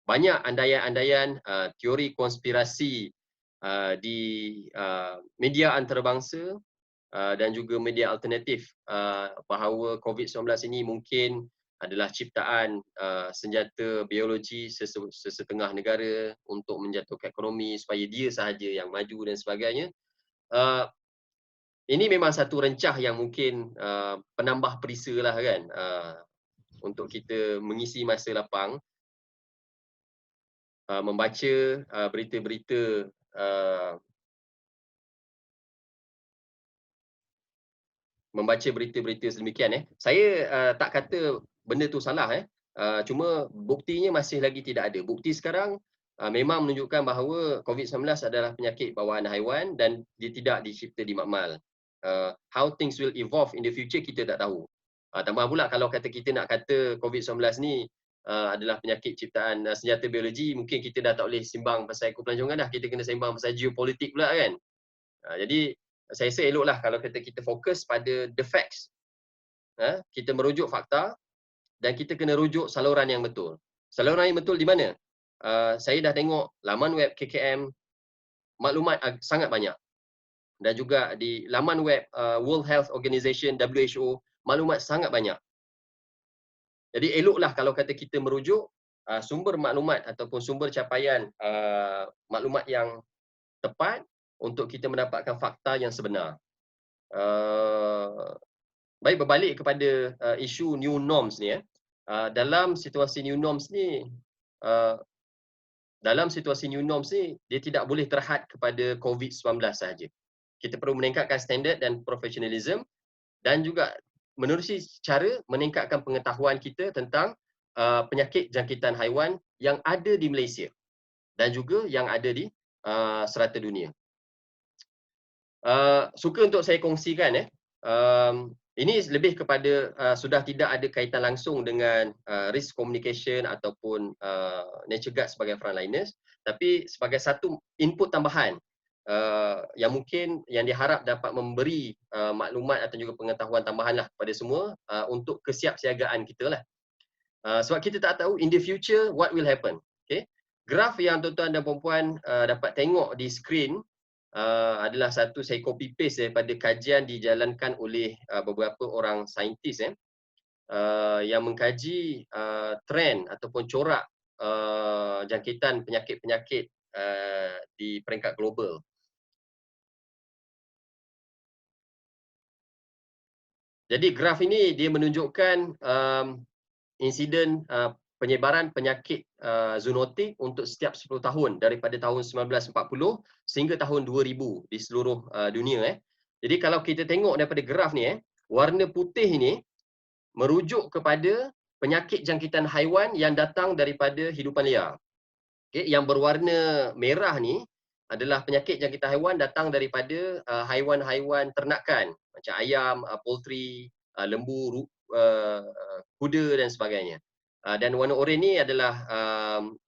banyak andaian-andaian teori konspirasi di media antarabangsa dan juga media alternatif bahawa COVID-19 ini mungkin adalah ciptaan senjata biologi sesetengah negara untuk menjatuhkan ekonomi supaya dia sahaja yang maju dan sebagainya. Ini memang satu rencah yang mungkin penambah perisa lah kan, untuk kita mengisi masa lapang, membaca berita-berita sedemikian. Saya tak kata benda tu salah, cuma buktinya masih lagi tidak ada. Bukti sekarang memang menunjukkan bahawa COVID-19 adalah penyakit bawaan haiwan dan dia tidak dicipta di makmal. How things will evolve in the future kita tak tahu. Tambah pula kalau kata kita nak kata COVID-19 ni adalah penyakit ciptaan senjata biologi, mungkin kita dah tak boleh simbang pasal ekopelancongan dah, kita kena sembang pasal geopolitik pula kan. Jadi saya rasa eloklah kalau kita fokus pada the facts. Kita merujuk fakta dan kita kena rujuk saluran yang betul. Saluran yang betul di mana? Saya dah tengok laman web KKM, maklumat sangat banyak. Dan juga di laman web World Health Organization WHO, maklumat sangat banyak. Jadi eloklah kalau kita merujuk sumber maklumat ataupun sumber capaian maklumat yang tepat untuk kita mendapatkan fakta yang sebenar. Baik, berbalik kepada isu new norms ni. Dalam situasi new norms ni, dia tidak boleh terhad kepada COVID-19 sahaja. Kita perlu meningkatkan standard dan profesionalism dan juga menerusi cara meningkatkan pengetahuan kita tentang penyakit jangkitan haiwan yang ada di Malaysia dan juga yang ada di serata dunia. Suka untuk saya kongsikan ini lebih kepada sudah tidak ada kaitan langsung dengan risk communication ataupun nature guard sebagai frontliners, tapi sebagai satu input tambahan yang mungkin yang diharap dapat memberi maklumat atau juga pengetahuan tambahan lah kepada semua untuk kesiapsiagaan kita lah. Sebab kita tak tahu in the future what will happen. Okay? Graf yang tuan-tuan dan puan-puan dapat tengok di skrin adalah satu saya copy paste daripada kajian dijalankan oleh beberapa orang saintis yang mengkaji trend ataupun corak jangkitan penyakit-penyakit di peringkat global. Jadi graf ini dia menunjukkan insiden penyebaran penyakit zoonotik untuk setiap 10 tahun daripada tahun 1940 sehingga tahun 2000 di seluruh dunia. Jadi kalau kita tengok daripada graf ni, warna putih ini merujuk kepada penyakit jangkitan haiwan yang datang daripada hidupan liar. Okay, yang berwarna merah ni adalah penyakit jangkitan haiwan datang daripada haiwan-haiwan ternakan macam ayam, poultry, lembu, kuda dan sebagainya. Dan warna oranye ni adalah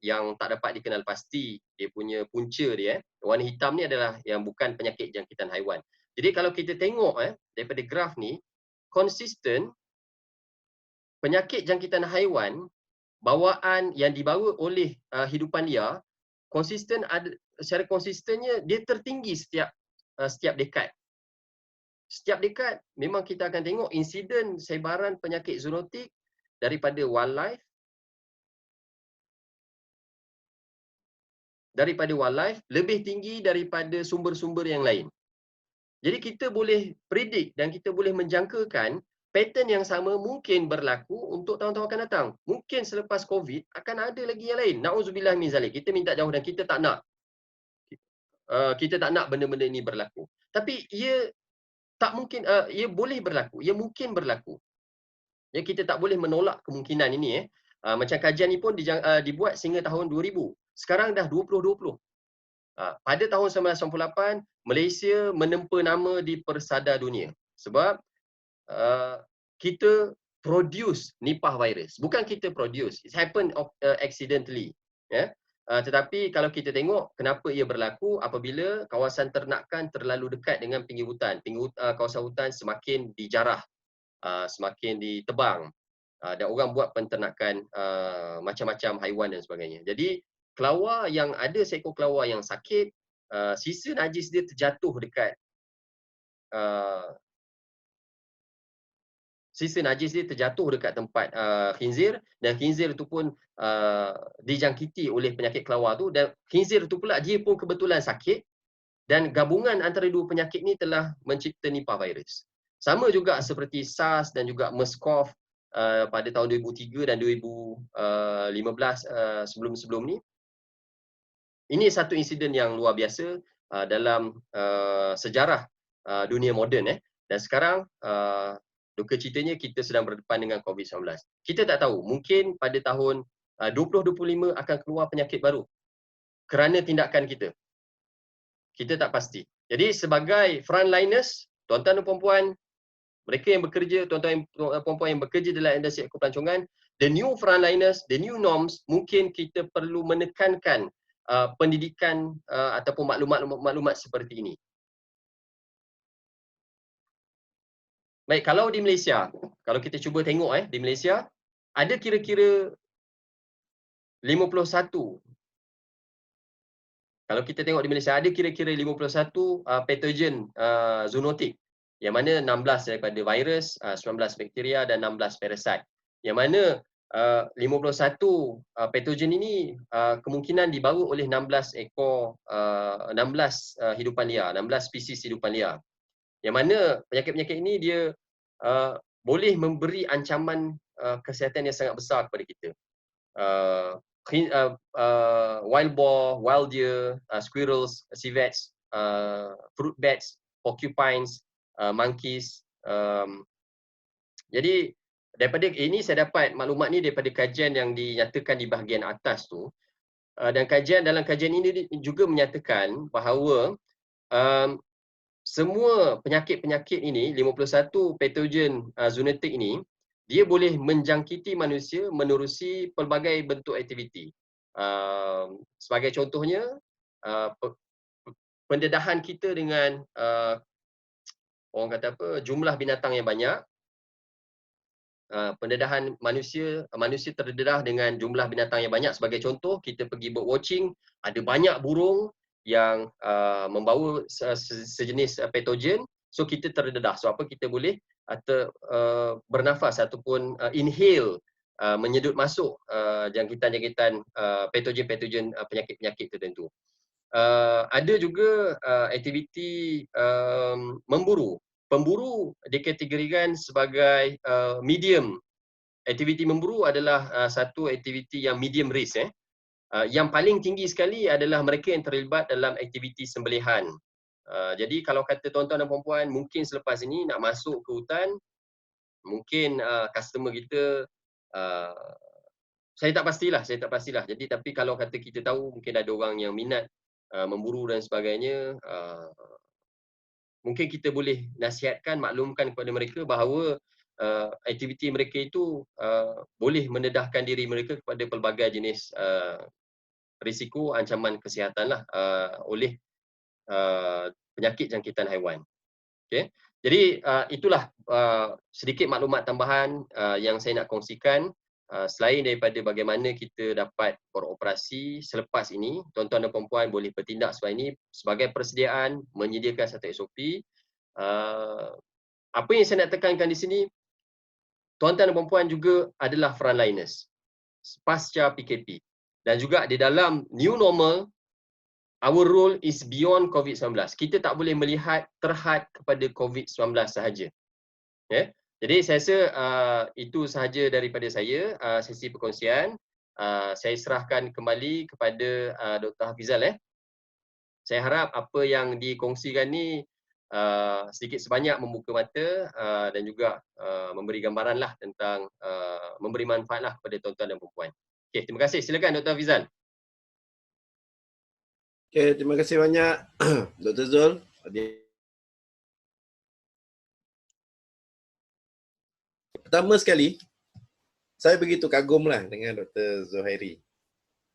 yang tak dapat dikenal pasti dia punya punca dia. Warna hitam ni adalah yang bukan penyakit jangkitan haiwan. Jadi kalau kita tengok daripada graf ni, konsisten penyakit jangkitan haiwan bawaan yang dibawa oleh hidupan liar konsisten ada secara konsistennya dia tertinggi setiap dekad. Setiap dekad memang kita akan tengok insiden sebaran penyakit zoonotik daripada wildlife lebih tinggi daripada sumber-sumber yang lain. Jadi kita boleh predict dan kita boleh menjangkakan pattern yang sama mungkin berlaku untuk tahun-tahun akan datang. Mungkin selepas COVID akan ada lagi yang lain. Nauzubillah min zalik. Kita minta jauh dan kita tak nak. Kita tak nak benda-benda ini berlaku. Tapi ia tak mungkin, ia boleh berlaku. Ia mungkin berlaku. Ya, kita tak boleh menolak kemungkinan ini. Macam kajian ni pun dibuat sehingga tahun 2000. Sekarang dah 2020. Pada tahun 1998, Malaysia menempa nama di persada dunia. Sebab kita produce Nipah virus. Bukan kita produce. It happened accidentally. Ya. Tetapi kalau kita tengok kenapa ia berlaku apabila kawasan ternakan terlalu dekat dengan pinggir hutan. Kawasan hutan semakin dijarah, semakin ditebang. Dan orang buat penternakan macam-macam haiwan dan sebagainya. Jadi kelawar yang ada seekor kelawar yang sakit, sisa najis dia terjatuh dekat tempat khinzir dan khinzir itu pun dijangkiti oleh penyakit kelawar tu dan khinzir itu pula dia pun kebetulan sakit dan gabungan antara dua penyakit ni telah mencipta Nipah virus. Sama juga seperti SARS dan juga MERS-CoV pada tahun 2003 dan 2015 sebelum-sebelum ni. Ini satu insiden yang luar biasa dalam sejarah dunia moden. Dan sekarang duka citanya kita sedang berdepan dengan COVID-19. Kita tak tahu, mungkin pada tahun 2025 akan keluar penyakit baru kerana tindakan kita. Kita tak pasti. Jadi sebagai frontliners, tuan-tuan dan puan-puan, mereka yang bekerja, tuan-tuan dan puan-puan yang bekerja dalam industri ekopelancongan, the new frontliners, the new norms, mungkin kita perlu menekankan pendidikan ataupun maklumat seperti ini. Baik, kalau di Malaysia, kalau kita cuba tengok di Malaysia, ada kira-kira 51. Kalau kita tengok di Malaysia, ada kira-kira 51 patogen zoonotik. Yang mana 16 daripada virus, 19 bakteria dan 16 parasit. Yang mana 51 patogen ini kemungkinan dibawa oleh 16 hidupan liar, 16 spesies hidupan liar. Yang mana penyakit-penyakit ini dia boleh memberi ancaman kesihatan yang sangat besar kepada kita. Wild boar, wild deer, squirrels, civets, fruit bats, porcupines, monkeys. Jadi daripada ini saya dapat maklumat ni daripada kajian yang dinyatakan di bahagian atas tu. Dan dalam kajian ini juga menyatakan bahawa semua penyakit-penyakit ini, 51 patogen zoonotik ini, dia boleh menjangkiti manusia menerusi pelbagai bentuk aktiviti. Sebagai contohnya, pendedahan kita dengan orang kata apa, jumlah binatang yang banyak. Pendedahan manusia terdedah dengan jumlah binatang yang banyak. Sebagai contoh, kita pergi bird watching, ada banyak burung yang membawa sejenis patogen, so kita terdedah. So apa kita boleh bernafas ataupun inhale, menyedut masuk jangkitan-jangkitan patogen-patogen penyakit-penyakit tertentu. Ada juga aktiviti memburu. Pemburu dikategorikan sebagai medium. Aktiviti memburu adalah satu aktiviti yang medium risk. Yang paling tinggi sekali adalah mereka yang terlibat dalam aktiviti sembelihan. Jadi kalau kata tuan-tuan dan puan-puan, mungkin selepas ini nak masuk ke hutan, mungkin customer kita, saya tak pastilah. Jadi tapi kalau kata kita tahu mungkin ada orang yang minat memburu dan sebagainya, mungkin kita boleh nasihatkan, maklumkan kepada mereka bahawa aktiviti mereka itu boleh mendedahkan diri mereka kepada pelbagai jenis risiko ancaman kesihatan lah oleh penyakit jangkitan haiwan. Okay. Jadi itulah sedikit maklumat tambahan yang saya nak kongsikan. Selain daripada bagaimana kita dapat beroperasi selepas ini, tuan-tuan dan puan-puan boleh bertindak sebab ini sebagai persediaan menyediakan satu SOP. Apa yang saya nak tekankan di sini, tuan-tuan dan puan-puan juga adalah frontliners pasca PKP. Dan juga di dalam new normal, our role is beyond COVID-19. Kita tak boleh melihat terhad kepada COVID-19 sahaja. Yeah. Jadi saya rasa itu sahaja daripada saya, sesi perkongsian. Saya serahkan kembali kepada Dr. Hafizal. Saya harap apa yang dikongsikan ni sedikit sebanyak membuka mata dan juga memberi gambaran lah tentang memberi manfaat lah kepada tuan-tuan dan puan-puan. Okay, terima kasih. Silakan Dr. Hafizal. Okay, terima kasih banyak Dr. Zul. Pertama sekali, saya begitu kagumlah dengan Dr. Zuhairi.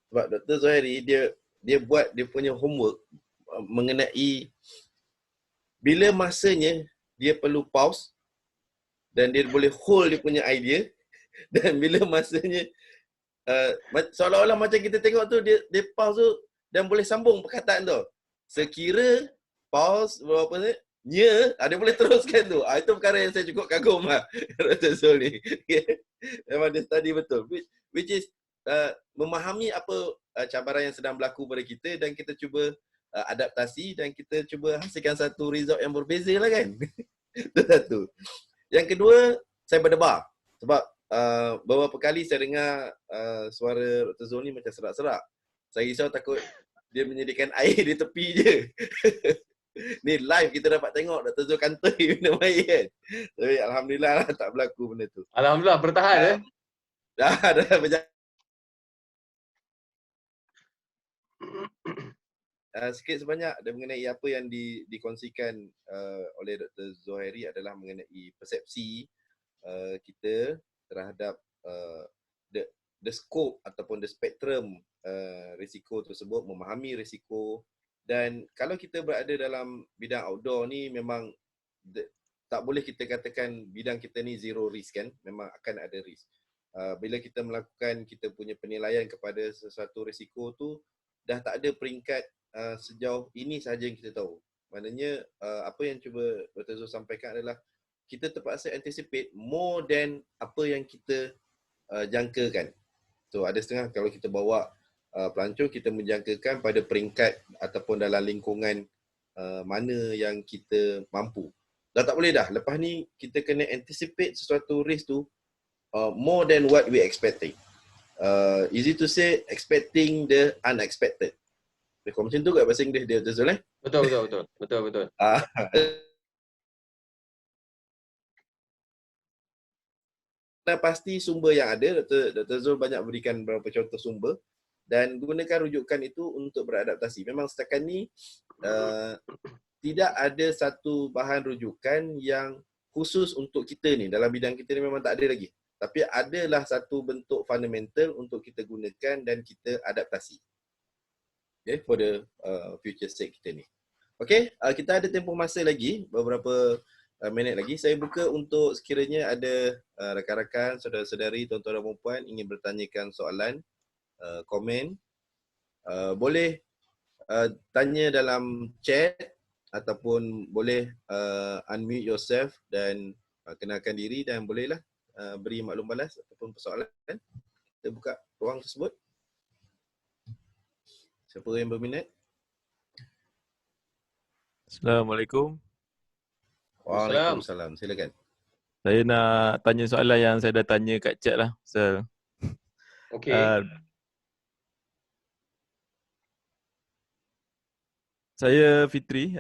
Sebab Dr. Zuhairi dia buat dia punya homework mengenai bila masanya dia perlu pause dan dia boleh hold dia punya idea, dan bila masanya seolah-olah macam kita tengok tu dia pause tu dan boleh sambung perkataan tu. Sekira pause berapa ni, dia boleh teruskan tu. Itu perkara yang saya cukup kagum lah Dr. Zul ni. Memang dia study betul. Which is memahami apa cabaran yang sedang berlaku pada kita dan kita cuba adaptasi dan kita cuba hasilkan satu result yang berbeza lah kan. Itu satu. Yang kedua, saya berdebar. Sebab beberapa kali saya dengar suara Dr. Zul ni macam serak-serak. Saya risau takut dia menyediakan air di tepi je. Ni live kita dapat tengok Dr. Zul kantoi minum air kan. Tapi alhamdulillah lah tak berlaku benda tu. Alhamdulillah bertahan Dah berjalan. Sikit sebanyak dan mengenai apa yang dikongsikan oleh Dr. Zuhairi adalah mengenai persepsi kita terhadap the scope ataupun the spectrum risiko tersebut, memahami risiko. Dan kalau kita berada dalam bidang outdoor ni memang tak boleh kita katakan bidang kita ni zero risk kan, memang akan ada risk. Bila kita melakukan kita punya penilaian kepada sesuatu risiko tu, dah tak ada peringkat sejauh ini sahaja yang kita tahu. Maknanya apa yang cuba Dr. Zul sampaikan adalah kita terpaksa anticipate more than apa yang kita jangkakan. So ada setengah kalau kita bawa pelancong, kita menjangkakan pada peringkat ataupun dalam lingkungan mana yang kita mampu. Dah tak boleh dah. Lepas ni kita kena anticipate sesuatu risk tu more than what we expecting. Easy to say, expecting the unexpected. Macam tu kat bahasa Inggeris dia, Dr. Zul Betul. Dan pasti sumber yang ada, Dr. Zul banyak berikan beberapa contoh sumber dan gunakan rujukan itu untuk beradaptasi. Memang setakat ni tidak ada satu bahan rujukan yang khusus untuk kita ni. Dalam bidang kita ni memang tak ada lagi. Tapi adalah satu bentuk fundamental untuk kita gunakan dan kita adaptasi. Okay, for the future sake kita ni. Okay, kita ada tempoh masa lagi, beberapa minit lagi. Saya buka untuk sekiranya ada rakan-rakan, saudara-saudari, tuan-tuan dan puan ingin bertanyakan soalan, komen. Boleh tanya dalam chat ataupun boleh unmute yourself dan kenalkan diri dan bolehlah beri maklum balas ataupun persoalan. Kita buka ruang tersebut. Siapa yang berminat? Assalamualaikum. Waalaikumsalam. Silakan. Saya nak tanya soalan yang saya dah tanya kat chat lah. So, Okey. Saya Fitri.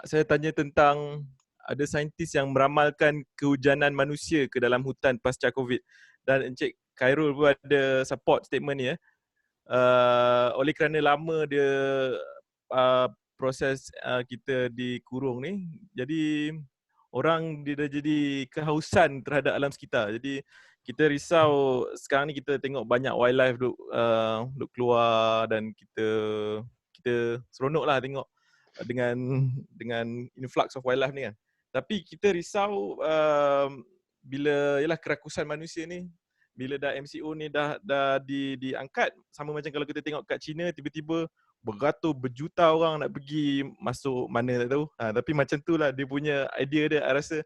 Saya tanya tentang ada saintis yang meramalkan kehujanan manusia ke dalam hutan pasca COVID. Dan Encik Khairul pun ada support statement ni. Oleh kerana lama dia proses kita dikurung ni, jadi orang dia dah jadi kehausan terhadap alam sekitar. Jadi kita risau sekarang ni kita tengok banyak wildlife duk keluar dan kita seronoklah tengok dengan influx of wildlife ni kan. Tapi kita risau bila yalah kerakusan manusia ni, bila dah MCO ni dah diangkat, sama macam kalau kita tengok kat China tiba-tiba beratus berjuta orang nak pergi masuk mana tak tahu. Tapi macam tu lah dia punya idea dia. I rasa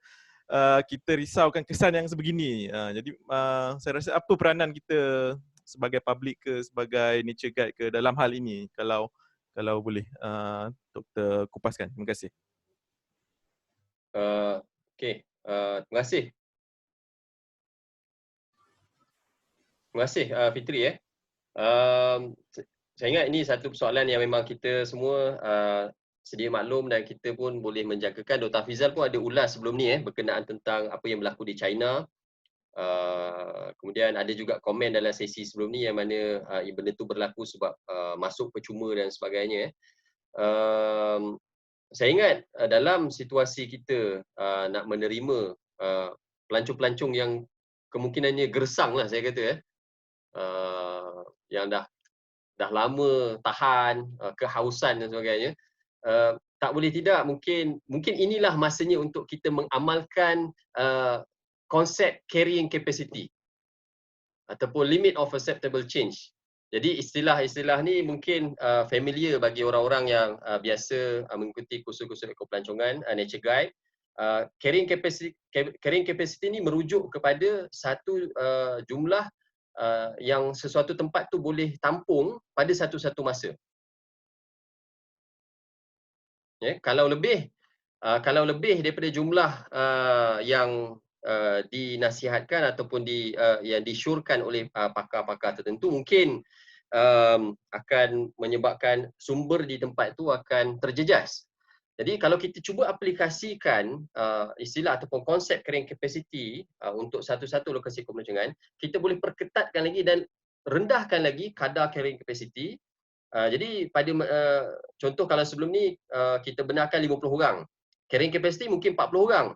kita risaukan kesan yang sebegini. Jadi saya rasa apa peranan kita sebagai public ke, sebagai nature guide ke dalam hal ini, kalau boleh Dr. kupaskan. Terima kasih. Okey, terima kasih. Terima kasih Fitri. Saya ingat ini satu persoalan yang memang kita semua sedia maklum dan kita pun boleh menjangkakan. Dr. Hafizal pun ada ulas sebelum ni berkenaan tentang apa yang berlaku di China. Kemudian ada juga komen dalam sesi sebelum ni yang mana benda tu berlaku sebab masuk percuma dan sebagainya. Saya ingat dalam situasi kita nak menerima pelancong-pelancong yang kemungkinannya gersang lah saya kata yang dah lama tahan, kehausan dan sebagainya, tak boleh tidak mungkin inilah masanya untuk kita mengamalkan konsep carrying capacity ataupun limit of acceptable change. Jadi istilah-istilah ni mungkin familiar bagi orang-orang yang biasa mengikuti kursus-kursus ekopelancongan, nature guide. Carrying capacity ni merujuk kepada satu jumlah yang sesuatu tempat tu boleh tampung pada satu-satu masa. Kalau lebih daripada jumlah yang dinasihatkan ataupun yang disyorkan oleh pakar-pakar tertentu, mungkin akan menyebabkan sumber di tempat itu akan terjejas. Jadi kalau kita cuba aplikasikan istilah ataupun konsep carrying capacity untuk satu-satu lokasi ekopelancongan, kita boleh perketatkan lagi dan rendahkan lagi kadar carrying capacity. Jadi pada contoh kalau sebelum ni kita benarkan 50 orang, carrying capacity mungkin 40 orang,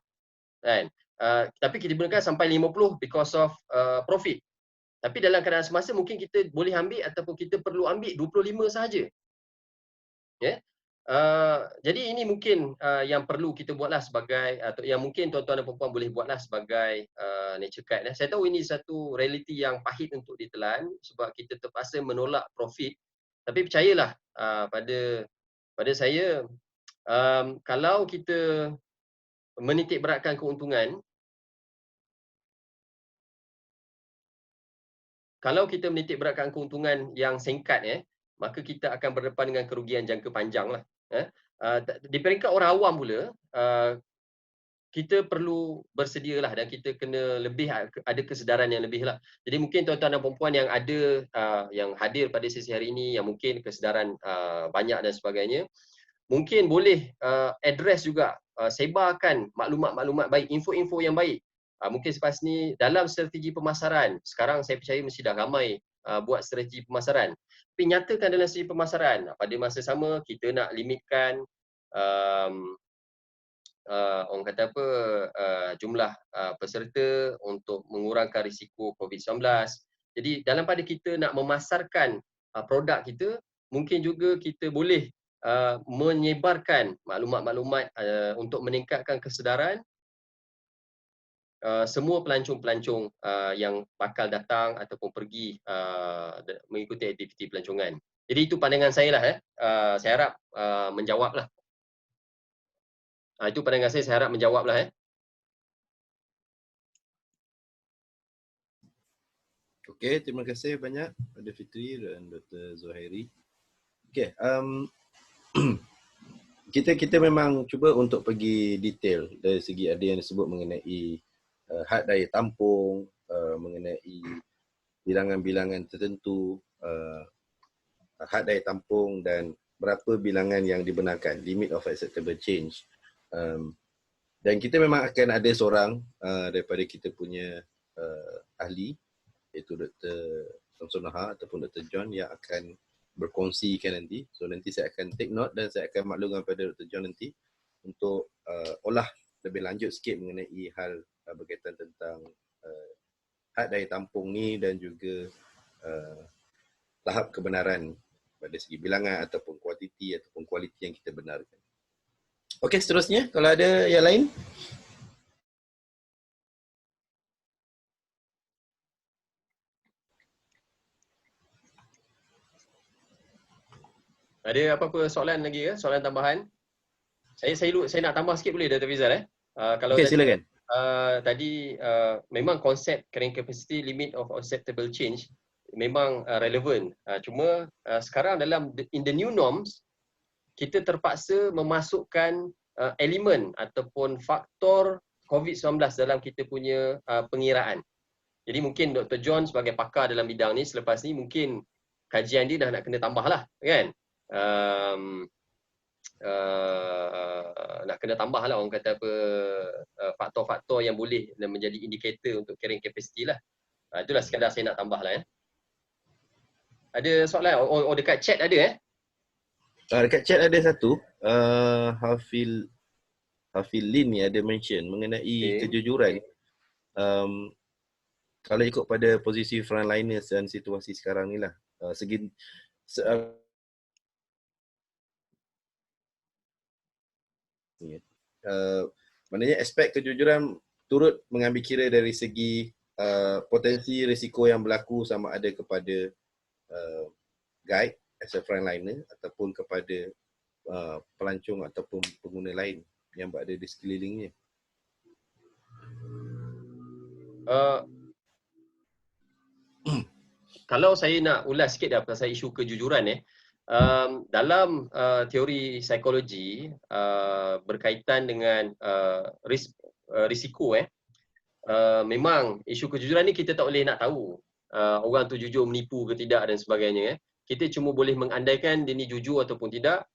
kan? Tapi kita benarkan sampai 50 because of profit. Tapi dalam keadaan semasa mungkin kita boleh ambil ataupun kita perlu ambil 25 sahaja. Jadi ini mungkin yang perlu kita buatlah sebagai, atau yang mungkin tuan-tuan dan puan-puan boleh buatlah sebagai nature guide. Saya tahu ini satu realiti yang pahit untuk ditelan sebab kita terpaksa menolak profit. Tapi percayalah pada saya, kalau kita menitik beratkan keuntungan, yang singkat, maka kita akan berdepan dengan kerugian jangka panjang lah. Di peringkat orang awam pula, kita perlu bersedialah dan kita kena lebih ada kesedaran yang lebih lah. Jadi mungkin tuan-tuan dan puan-puan yang ada yang hadir pada sesi hari ini yang mungkin kesedaran banyak dan sebagainya, mungkin boleh address juga, sebarkan maklumat-maklumat baik, info-info yang baik. Mungkin selepas ni dalam strategi pemasaran, sekarang saya percaya mesti dah ramai buat strategi pemasaran. Tapi nyatakan dalam strategi pemasaran, pada masa sama kita nak limitkan orang kata apa, jumlah peserta untuk mengurangkan risiko COVID-19. Jadi dalam pada kita nak memasarkan produk kita, mungkin juga kita boleh menyebarkan maklumat-maklumat untuk meningkatkan kesedaran semua pelancong-pelancong yang bakal datang ataupun pergi mengikuti aktiviti pelancongan. Jadi itu pandangan saya lah. Saya harap menjawab lah. Itu pandangan saya harap menjawab lah. Okey, terima kasih banyak pada Fitri dan Dr. Zuhairi. Okey, kita memang cuba untuk pergi detail dari segi ada yang disebut mengenai had daya tampung, mengenai bilangan-bilangan tertentu, had daya tampung dan berapa bilangan yang dibenarkan, limit of acceptable change. Dan kita memang akan ada seorang daripada kita punya ahli, iaitu Dr. Samsul Nahar ataupun Dr. John yang akan berkongsikan nanti. So nanti saya akan take note dan saya akan maklumkan kepada Dr. John nanti untuk olah lebih lanjut sikit mengenai hal berkaitan tentang had daya tampung ni dan juga tahap kebenaran pada segi bilangan ataupun kuantiti ataupun kualiti yang kita benarkan. Okey, seterusnya kalau ada yang lain. Ada apa-apa soalan lagi ke? Soalan tambahan? Saya nak tambah sikit boleh Dr. Fizal kalau Okey, tadi silakan. memang konsep carrying capacity limit of acceptable change memang relevan. Cuma sekarang in the new norms kita terpaksa memasukkan elemen ataupun faktor COVID-19 dalam kita punya pengiraan. Jadi mungkin Dr. John sebagai pakar dalam bidang ni selepas ni mungkin kajian dia dah nak kena tambah lah kan. Nak kena tambah lah orang kata apa faktor-faktor yang boleh menjadi indikator untuk carrying capacity lah. Itulah sekadar saya nak tambah lah. Ada soalan? Dekat chat ada Dekat chat ada satu, Hafil Lin ni ada mention mengenai kejujuran. Kalau ikut pada posisi frontliners dan situasi sekarang ni lah, maknanya aspek kejujuran turut mengambil kira dari segi potensi risiko yang berlaku sama ada kepada guide as a frontliner ataupun kepada pelancong ataupun pengguna lain yang berada di sekelilingnya. Kalau saya nak ulas sikit dah pasal isu kejujuran dalam teori psikologi berkaitan dengan risiko memang isu kejujuran ni kita tak boleh nak tahu orang tu jujur menipu ke tidak dan sebagainya. Kita cuma boleh mengandaikan dia ni jujur ataupun tidak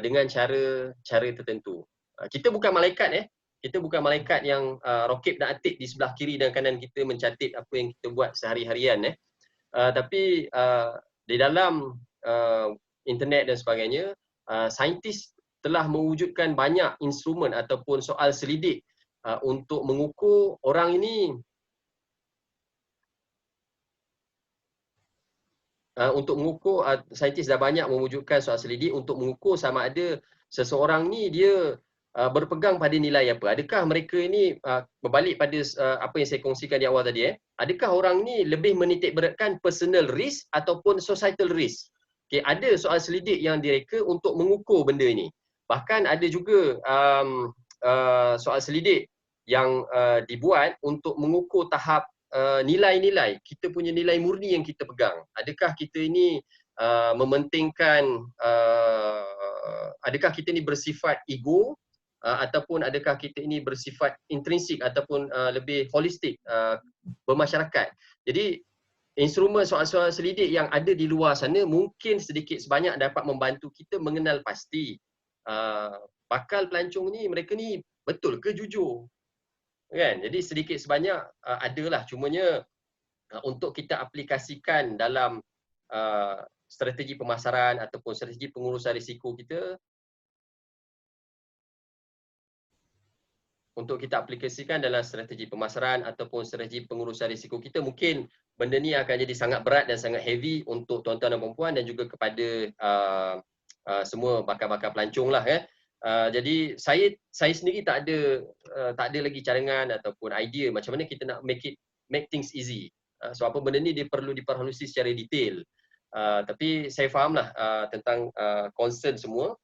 dengan cara tertentu. Kita bukan malaikat kita bukan malaikat yang rokib dan atik di sebelah kiri dan kanan kita mencatat apa yang kita buat sehari-harian tapi di dalam internet dan sebagainya saintis telah mewujudkan banyak instrumen ataupun soal selidik untuk mengukur orang ini saintis dah banyak mewujudkan soal selidik untuk mengukur sama ada seseorang ni dia berpegang pada nilai apa. Adakah mereka ini berbalik pada apa yang saya kongsikan di awal tadi adakah orang ni lebih menitik beratkan personal risk ataupun societal risk. Okay, ada soal selidik yang direka untuk mengukur benda ini. Bahkan ada juga soal selidik yang dibuat untuk mengukur tahap nilai-nilai, kita punya nilai murni yang kita pegang. Adakah kita ini mementingkan, adakah kita ini bersifat ego ataupun adakah kita ini bersifat intrinsik ataupun lebih holistik bermasyarakat. Jadi instrumen soal-soal selidik yang ada di luar sana mungkin sedikit sebanyak dapat membantu kita mengenal pasti bakal pelancong ni, mereka ni betul ke jujur kan. Jadi sedikit sebanyak adalah, cumanya untuk kita aplikasikan dalam strategi pemasaran ataupun strategi pengurusan risiko kita, untuk kita aplikasikan dalam strategi pemasaran ataupun strategi pengurusan risiko kita, mungkin benda ni akan jadi sangat berat dan sangat heavy untuk tuan-tuan dan puan-puan dan juga kepada semua bakal-bakal pelancong lah jadi saya sendiri tak ada lagi cadangan ataupun idea macam mana kita nak make things easy. So apa benda ni dia perlu diperhalusi secara detail. Tapi saya fahamlah tentang concern semua.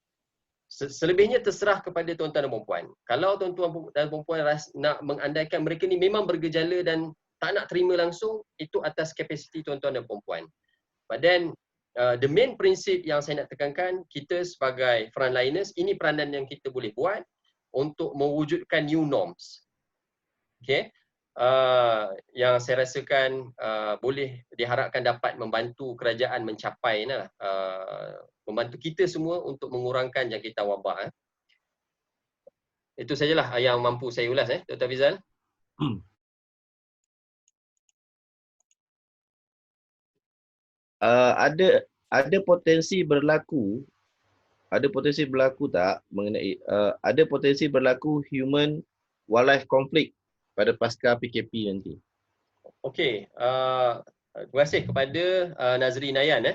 Selebihnya terserah kepada tuan-tuan dan puan-puan. Kalau tuan-tuan dan puan-puan nak mengandaikan mereka ni memang bergejala dan tak nak terima langsung, itu atas kapasiti tuan-tuan dan puan-puan. But then the main prinsip yang saya nak tekankan, kita sebagai frontliners, ini peranan yang kita boleh buat untuk mewujudkan new norms. Okay? Yang saya rasakan boleh diharapkan dapat membantu kerajaan mencapai membantu kita semua untuk mengurangkan jangkitan wabak. Itu sajalah yang mampu saya ulas Dr. Fizal. Ada ada potensi berlaku tak mengenai ada potensi berlaku human wildlife conflict pada pasca PKP nanti? Okey, terima kasih kepada Nazri Nayan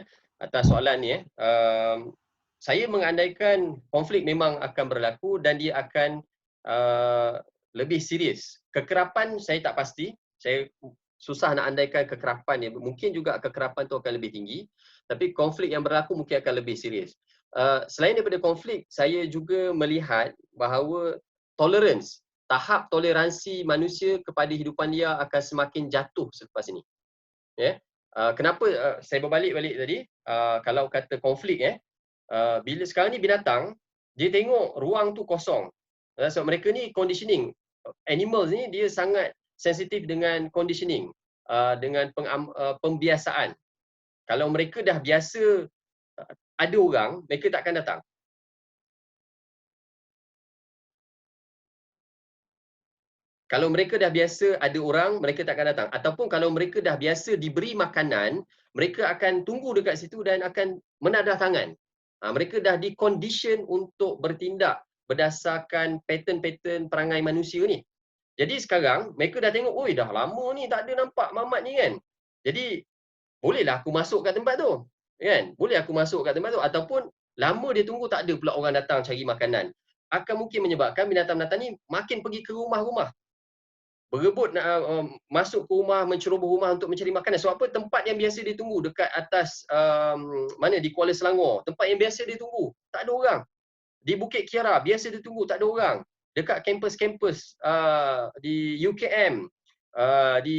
atas soalan ni. Saya mengandaikan konflik memang akan berlaku dan dia akan lebih serius. Kekerapan saya tak pasti. Saya susah nak andaikan kekerapan ni. Mungkin juga kekerapan tu akan lebih tinggi, tapi konflik yang berlaku mungkin akan lebih serius. Selain daripada konflik, saya juga melihat bahawa tolerance, tahap toleransi manusia kepada hidupan liar akan semakin jatuh selepas ini. Ya. Kenapa saya berbalik tadi, kalau kata konflik bila sekarang ni binatang dia tengok ruang tu kosong. Sebab mereka ni conditioning. Animals ni dia sangat sensitif dengan conditioning, dengan pembiasaan. Kalau mereka dah biasa ada orang, mereka tak akan datang. Kalau mereka dah biasa ada orang, mereka tak akan datang. Ataupun kalau mereka dah biasa diberi makanan, mereka akan tunggu dekat situ dan akan menadah tangan. Mereka dah di-condition untuk bertindak berdasarkan pattern-pattern perangai manusia ni. Jadi sekarang, mereka dah tengok, oi dah lama ni tak ada nampak mamat ni kan. Jadi, bolehlah aku masuk kat tempat tu. Kan? Boleh aku masuk kat tempat tu. Ataupun, lama dia tunggu tak ada pula orang datang cari makanan. Akan mungkin menyebabkan binatang-binatang ni makin pergi ke rumah-rumah, berebut nak masuk ke rumah, menceroboh rumah untuk mencari makanan. Sebab apa? Tempat yang biasa dia tunggu dekat atas mana di Kuala Selangor, tempat yang biasa dia tunggu, tak ada orang. Di Bukit Kiara biasa dia tunggu, tak ada orang. Dekat kampus-kampus di UKM, di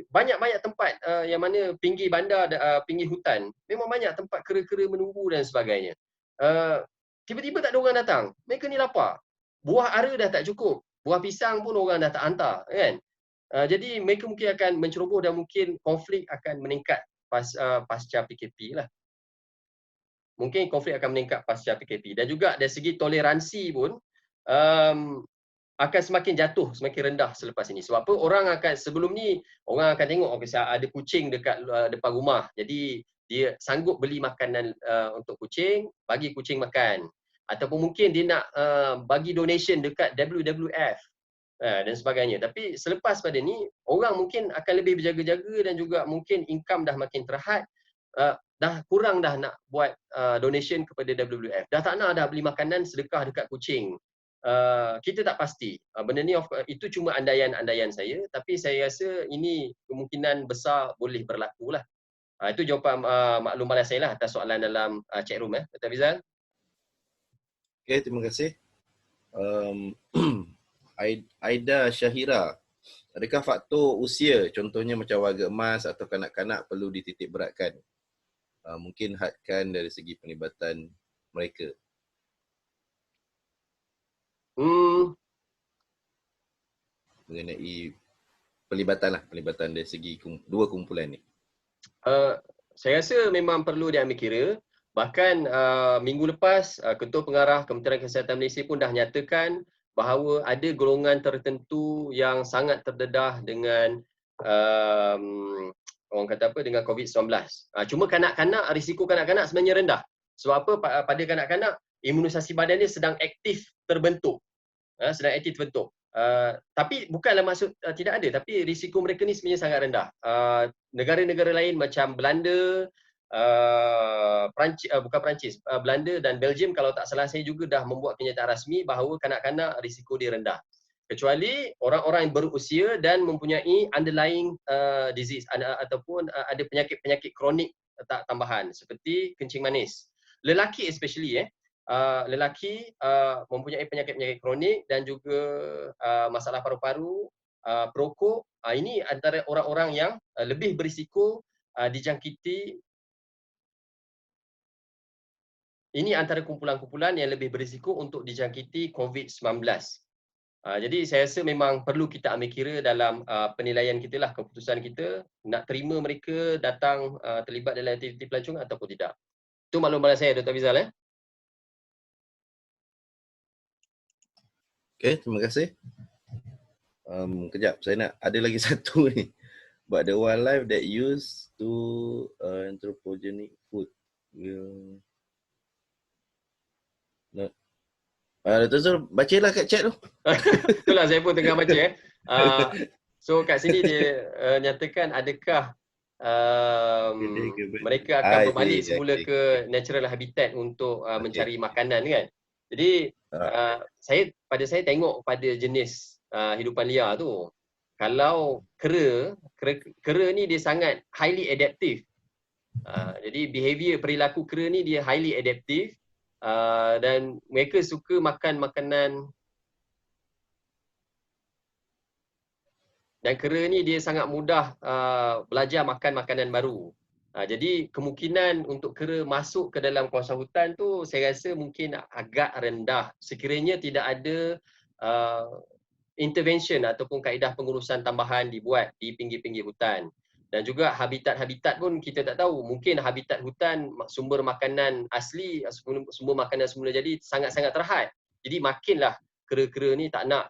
banyak-banyak tempat yang mana pinggir bandar, pinggir hutan, memang banyak tempat kera-kera menunggu dan sebagainya. Tiba-tiba tak ada orang datang. Mereka ni lapar. Buah ara dah tak cukup. Buah pisang pun orang dah tak hantar, kan? Jadi mereka mungkin akan menceroboh dan mungkin konflik akan meningkat pasca PKP lah. Mungkin konflik akan meningkat pasca PKP. Dan juga dari segi toleransi pun akan semakin jatuh, semakin rendah selepas ini. Sebab apa? Orang akan, sebelum ni orang akan tengok ada kucing dekat depan rumah. Jadi dia sanggup beli makanan untuk kucing, bagi kucing makan. Ataupun mungkin dia nak bagi donation dekat WWF dan sebagainya. Tapi selepas pada ni, orang mungkin akan lebih berjaga-jaga dan juga mungkin income dah makin terhad. Dah kurang dah nak buat donation kepada WWF. Dah tak nak dah beli makanan sedekah dekat kucing. Kita tak pasti. Benda ni itu cuma andaian-andaian saya, tapi saya rasa ini kemungkinan besar boleh berlaku lah. Itu jawapan maklum balas saya lah atas soalan dalam chat room. Dr. Fizal. Okay, terima kasih. Aida Syahira, adakah faktor usia, contohnya macam warga emas atau kanak-kanak perlu dititik beratkan? Mungkin hadkan dari segi penglibatan mereka. Mengenai pelibatan dari segi dua kumpulan ni. Saya rasa memang perlu diambil kira. Bahkan minggu lepas Ketua Pengarah Kementerian Kesihatan Malaysia pun dah nyatakan bahawa ada golongan tertentu yang sangat terdedah dengan orang kata apa, dengan COVID-19. Cuma kanak-kanak, risiko kanak-kanak sebenarnya rendah. Sebab apa? Pada kanak-kanak imunisasi badan dia sedang aktif terbentuk. Tapi bukanlah maksud tidak ada, tapi risiko mereka ni sebenarnya sangat rendah. Negara-negara lain macam Belanda, Belanda dan Belgium, kalau tak salah saya juga dah membuat kenyataan rasmi bahawa kanak-kanak risiko dia rendah. Kecuali orang-orang yang berusia dan mempunyai underlying disease ataupun ada penyakit-penyakit kronik tambahan seperti kencing manis. Lelaki especially lelaki mempunyai penyakit-penyakit kronik dan juga masalah paru-paru, perokok, ini antara orang-orang yang lebih berisiko dijangkiti. Ini antara kumpulan-kumpulan yang lebih berisiko untuk dijangkiti COVID-19. Jadi saya rasa memang perlu kita ambil kira dalam penilaian kita lah, keputusan kita nak terima mereka datang terlibat dalam aktiviti pelancongan ataupun tidak. Itu maklum balas saya, Dr. Fizal. Okay, terima kasih. Kejap, saya nak ada lagi satu ni. But the wildlife that used to anthropogenic food Will not. Dr. Zul, bacalah kat chat tu. Itulah saya pun tengah baca so kat sini dia nyatakan adakah mereka akan berbalik semula ke natural habitat untuk mencari makanan kan. Jadi saya tengok pada jenis hidupan liar tu. Kalau kera ni dia sangat highly adaptive. Jadi behavior perilaku kera ni dia highly adaptive dan mereka suka makan makanan. Dan kera ni dia sangat mudah belajar makan makanan baru. Jadi kemungkinan untuk kera masuk ke dalam kawasan hutan tu saya rasa mungkin agak rendah sekiranya tidak ada intervention ataupun kaedah pengurusan tambahan dibuat di pinggir-pinggir hutan. Dan juga habitat-habitat pun kita tak tahu. Mungkin habitat hutan sumber makanan asli, sumber makanan semula jadi sangat-sangat terhad. Jadi makinlah kera-kera ni tak nak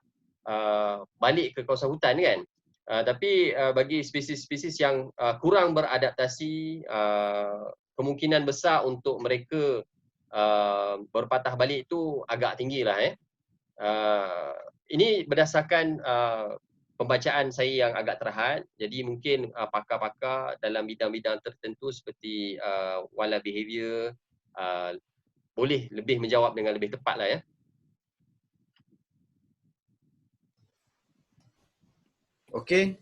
balik ke kawasan hutan kan. Tapi bagi spesies-spesies yang kurang beradaptasi, kemungkinan besar untuk mereka berpatah balik itu agak tinggi lah. Ini berdasarkan pembacaan saya yang agak terhad. Jadi mungkin pakar-pakar dalam bidang-bidang tertentu seperti wildlife behavior boleh lebih menjawab dengan lebih tepat lah ya. Okey.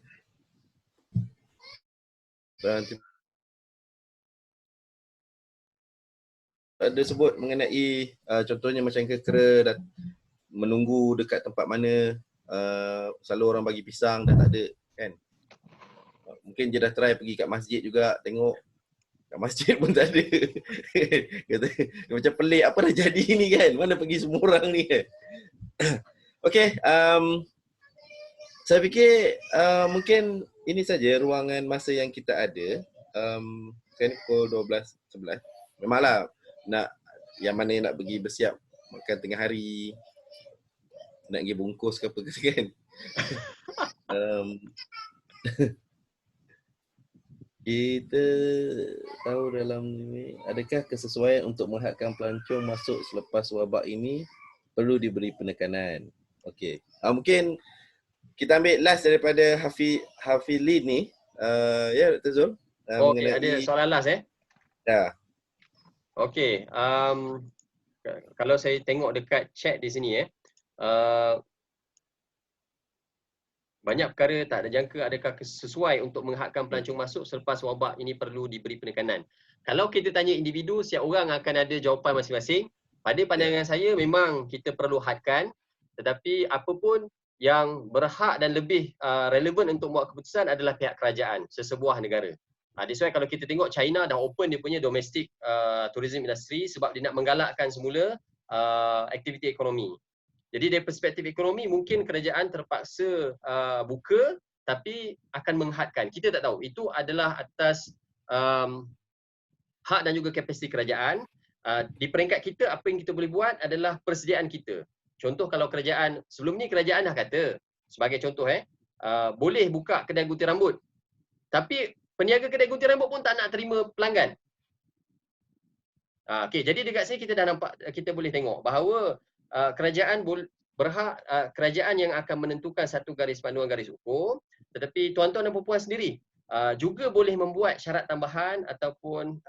Ada sebut mengenai contohnya macam kera dah menunggu dekat tempat mana selalu orang bagi pisang dah tak ada kan. Mungkin dia dah try pergi kat masjid juga, tengok kat masjid pun tak ada. Kata macam pelik, apa dah jadi ni kan, mana pergi semua orang ni kan. Okey, saya fikir mungkin ini saja ruangan masa yang kita ada. Sekarang ni pukul 12.11. Memanglah nak yang mana yang nak pergi bersiap makan tengah hari, nak pergi bungkus ke apa ke kan. Kita tahu dalam ni, adakah kesesuaian untuk menghadkan pelancong masuk selepas wabak ini perlu diberi penekanan. Okey. Mungkin kita ambil last daripada Hafili ni. Ya Dr. Zul. Okey, ada soalan last Ya. Okey, kalau saya tengok dekat chat di sini banyak perkara tak ada jangka adakah sesuai untuk menghadkan pelancong masuk selepas wabak ini perlu diberi penekanan. Kalau kita tanya individu, setiap orang akan ada jawapan masing-masing. Pada pandangan saya memang kita perlu hadkan, tetapi apapun yang berhak dan lebih relevan untuk buat keputusan adalah pihak kerajaan sesebuah negara. That's why kalau kita tengok China dah open dia punya domestic tourism industry sebab dia nak menggalakkan semula aktiviti ekonomi. Jadi dari perspektif ekonomi mungkin kerajaan terpaksa buka tapi akan menghadkan. Kita tak tahu. Itu adalah atas hak dan juga kapasiti kerajaan. Di peringkat kita apa yang kita boleh buat adalah persediaan kita. Contoh kalau kerajaan, sebelum ni kerajaan dah kata, sebagai contoh boleh buka kedai gunting rambut. Tapi peniaga kedai gunting rambut pun tak nak terima pelanggan. Okey, jadi dekat sini kita dah nampak, kita boleh tengok bahawa kerajaan berhak, kerajaan yang akan menentukan satu garis panduan garis hukum, tetapi tuan-tuan dan puan-puan sendiri juga boleh membuat syarat tambahan ataupun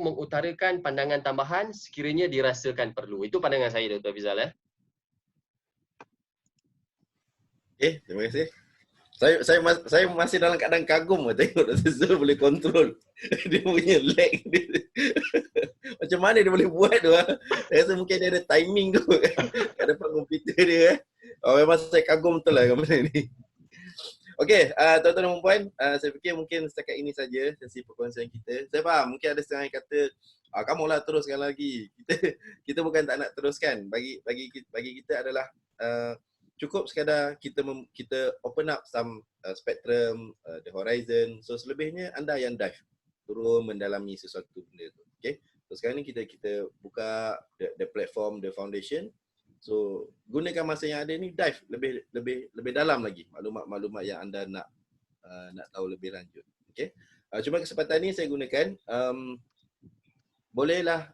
mengutarakan pandangan tambahan sekiranya dirasakan perlu. Itu pandangan saya, Dr. Fizal. Terima kasih. Saya masih dalam keadaan kagum tengok Dr. Zul boleh kontrol dia punya lag dia. Macam mana dia boleh buat tu? Saya rasa mungkin dia ada timing tu kat depan komputer dia. Memang saya kagum betul lah kat mana ni. Okey, tuan-tuan dan puan, saya fikir mungkin setakat ini saja sesi perkongsian kita. Saya faham mungkin ada setengah yang kata kamu lah teruskan lagi. Kita bukan tak nak teruskan. Bagi kita adalah cukup sekadar kita open up some spectrum, the horizon. So selebihnya anda yang dive, turun mendalami sesuatu benda tu. Okay. So sekarang ni kita buka the platform, the foundation. So gunakan masa yang ada ni dive lebih dalam lagi maklumat-maklumat yang anda nak tahu lebih lanjut. Okay. Cuma kesempatan ni saya gunakan, bolehlah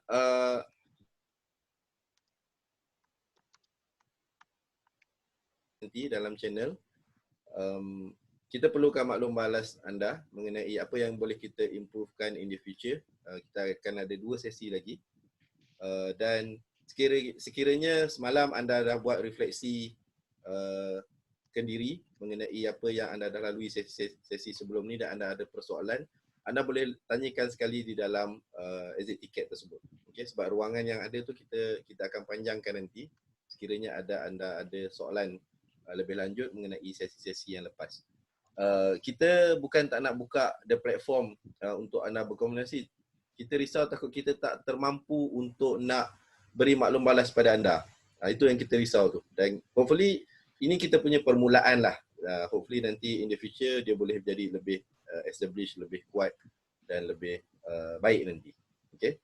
nanti dalam channel kita perlukan maklum balas anda mengenai apa yang boleh kita improvekan in the future. Kita akan ada 2 sesi lagi. Dan sekiranya semalam anda dah buat refleksi kendiri mengenai apa yang anda dah lalui sesi sebelum ni dan anda ada persoalan, anda boleh tanyakan sekali di dalam exit ticket tersebut. Okay, sebab ruangan yang ada tu kita akan panjangkan nanti sekiranya anda ada soalan lebih lanjut mengenai sesi-sesi yang lepas. Kita bukan tak nak buka the platform untuk anda berkomunikasi. Kita risau takut kita tak termampu untuk nak beri maklum balas pada anda. Itu yang kita risau tu. Dan hopefully ini kita punya permulaan lah. Hopefully nanti in the future dia boleh jadi lebih established, lebih kuat dan lebih baik nanti. Okay.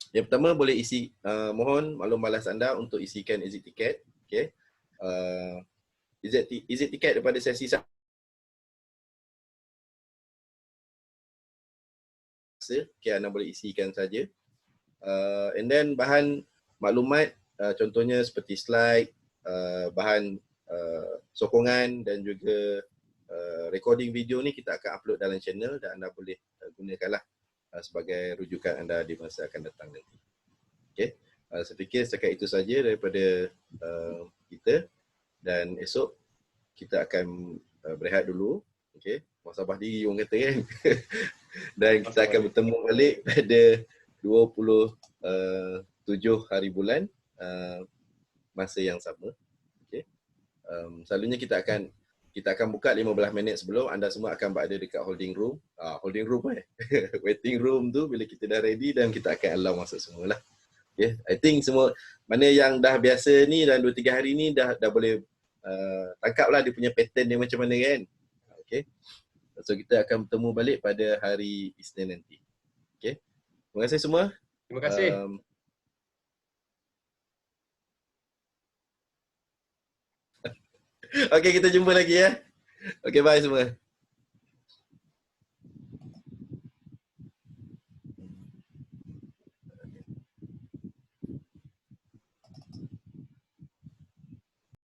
Yang pertama boleh isi, mohon maklum balas anda untuk isikan exit ticket. Okay. Exit ticket daripada sesi okay, anda boleh isikan saja. And then bahan maklumat, contohnya seperti slide, bahan sokongan dan juga recording video ni kita akan upload dalam channel dan anda boleh gunakanlah sebagai rujukan anda di masa akan datang nanti. Okay. Saya fikir setakat itu saja daripada kita dan esok kita akan berehat dulu. Okay. Muhasabah diri orang kata kan. Dan kita akan bertemu balik pada 27 hari bulan masa yang sama. Okay. Selalunya kita akan buka 15 minit sebelum. Anda semua akan berada dekat holding room. Holding room waiting room tu bila kita dah ready dan kita akan allow masuk semualah. Okay. I think semua mana yang dah biasa ni dan 2-3 hari ni dah boleh tangkaplah dia punya pattern dia macam mana kan. Okay. So kita akan bertemu balik pada hari Isnin nanti. Okay. Terima kasih semua. Terima kasih. Okay, kita jumpa lagi ya. Okay, bye semua.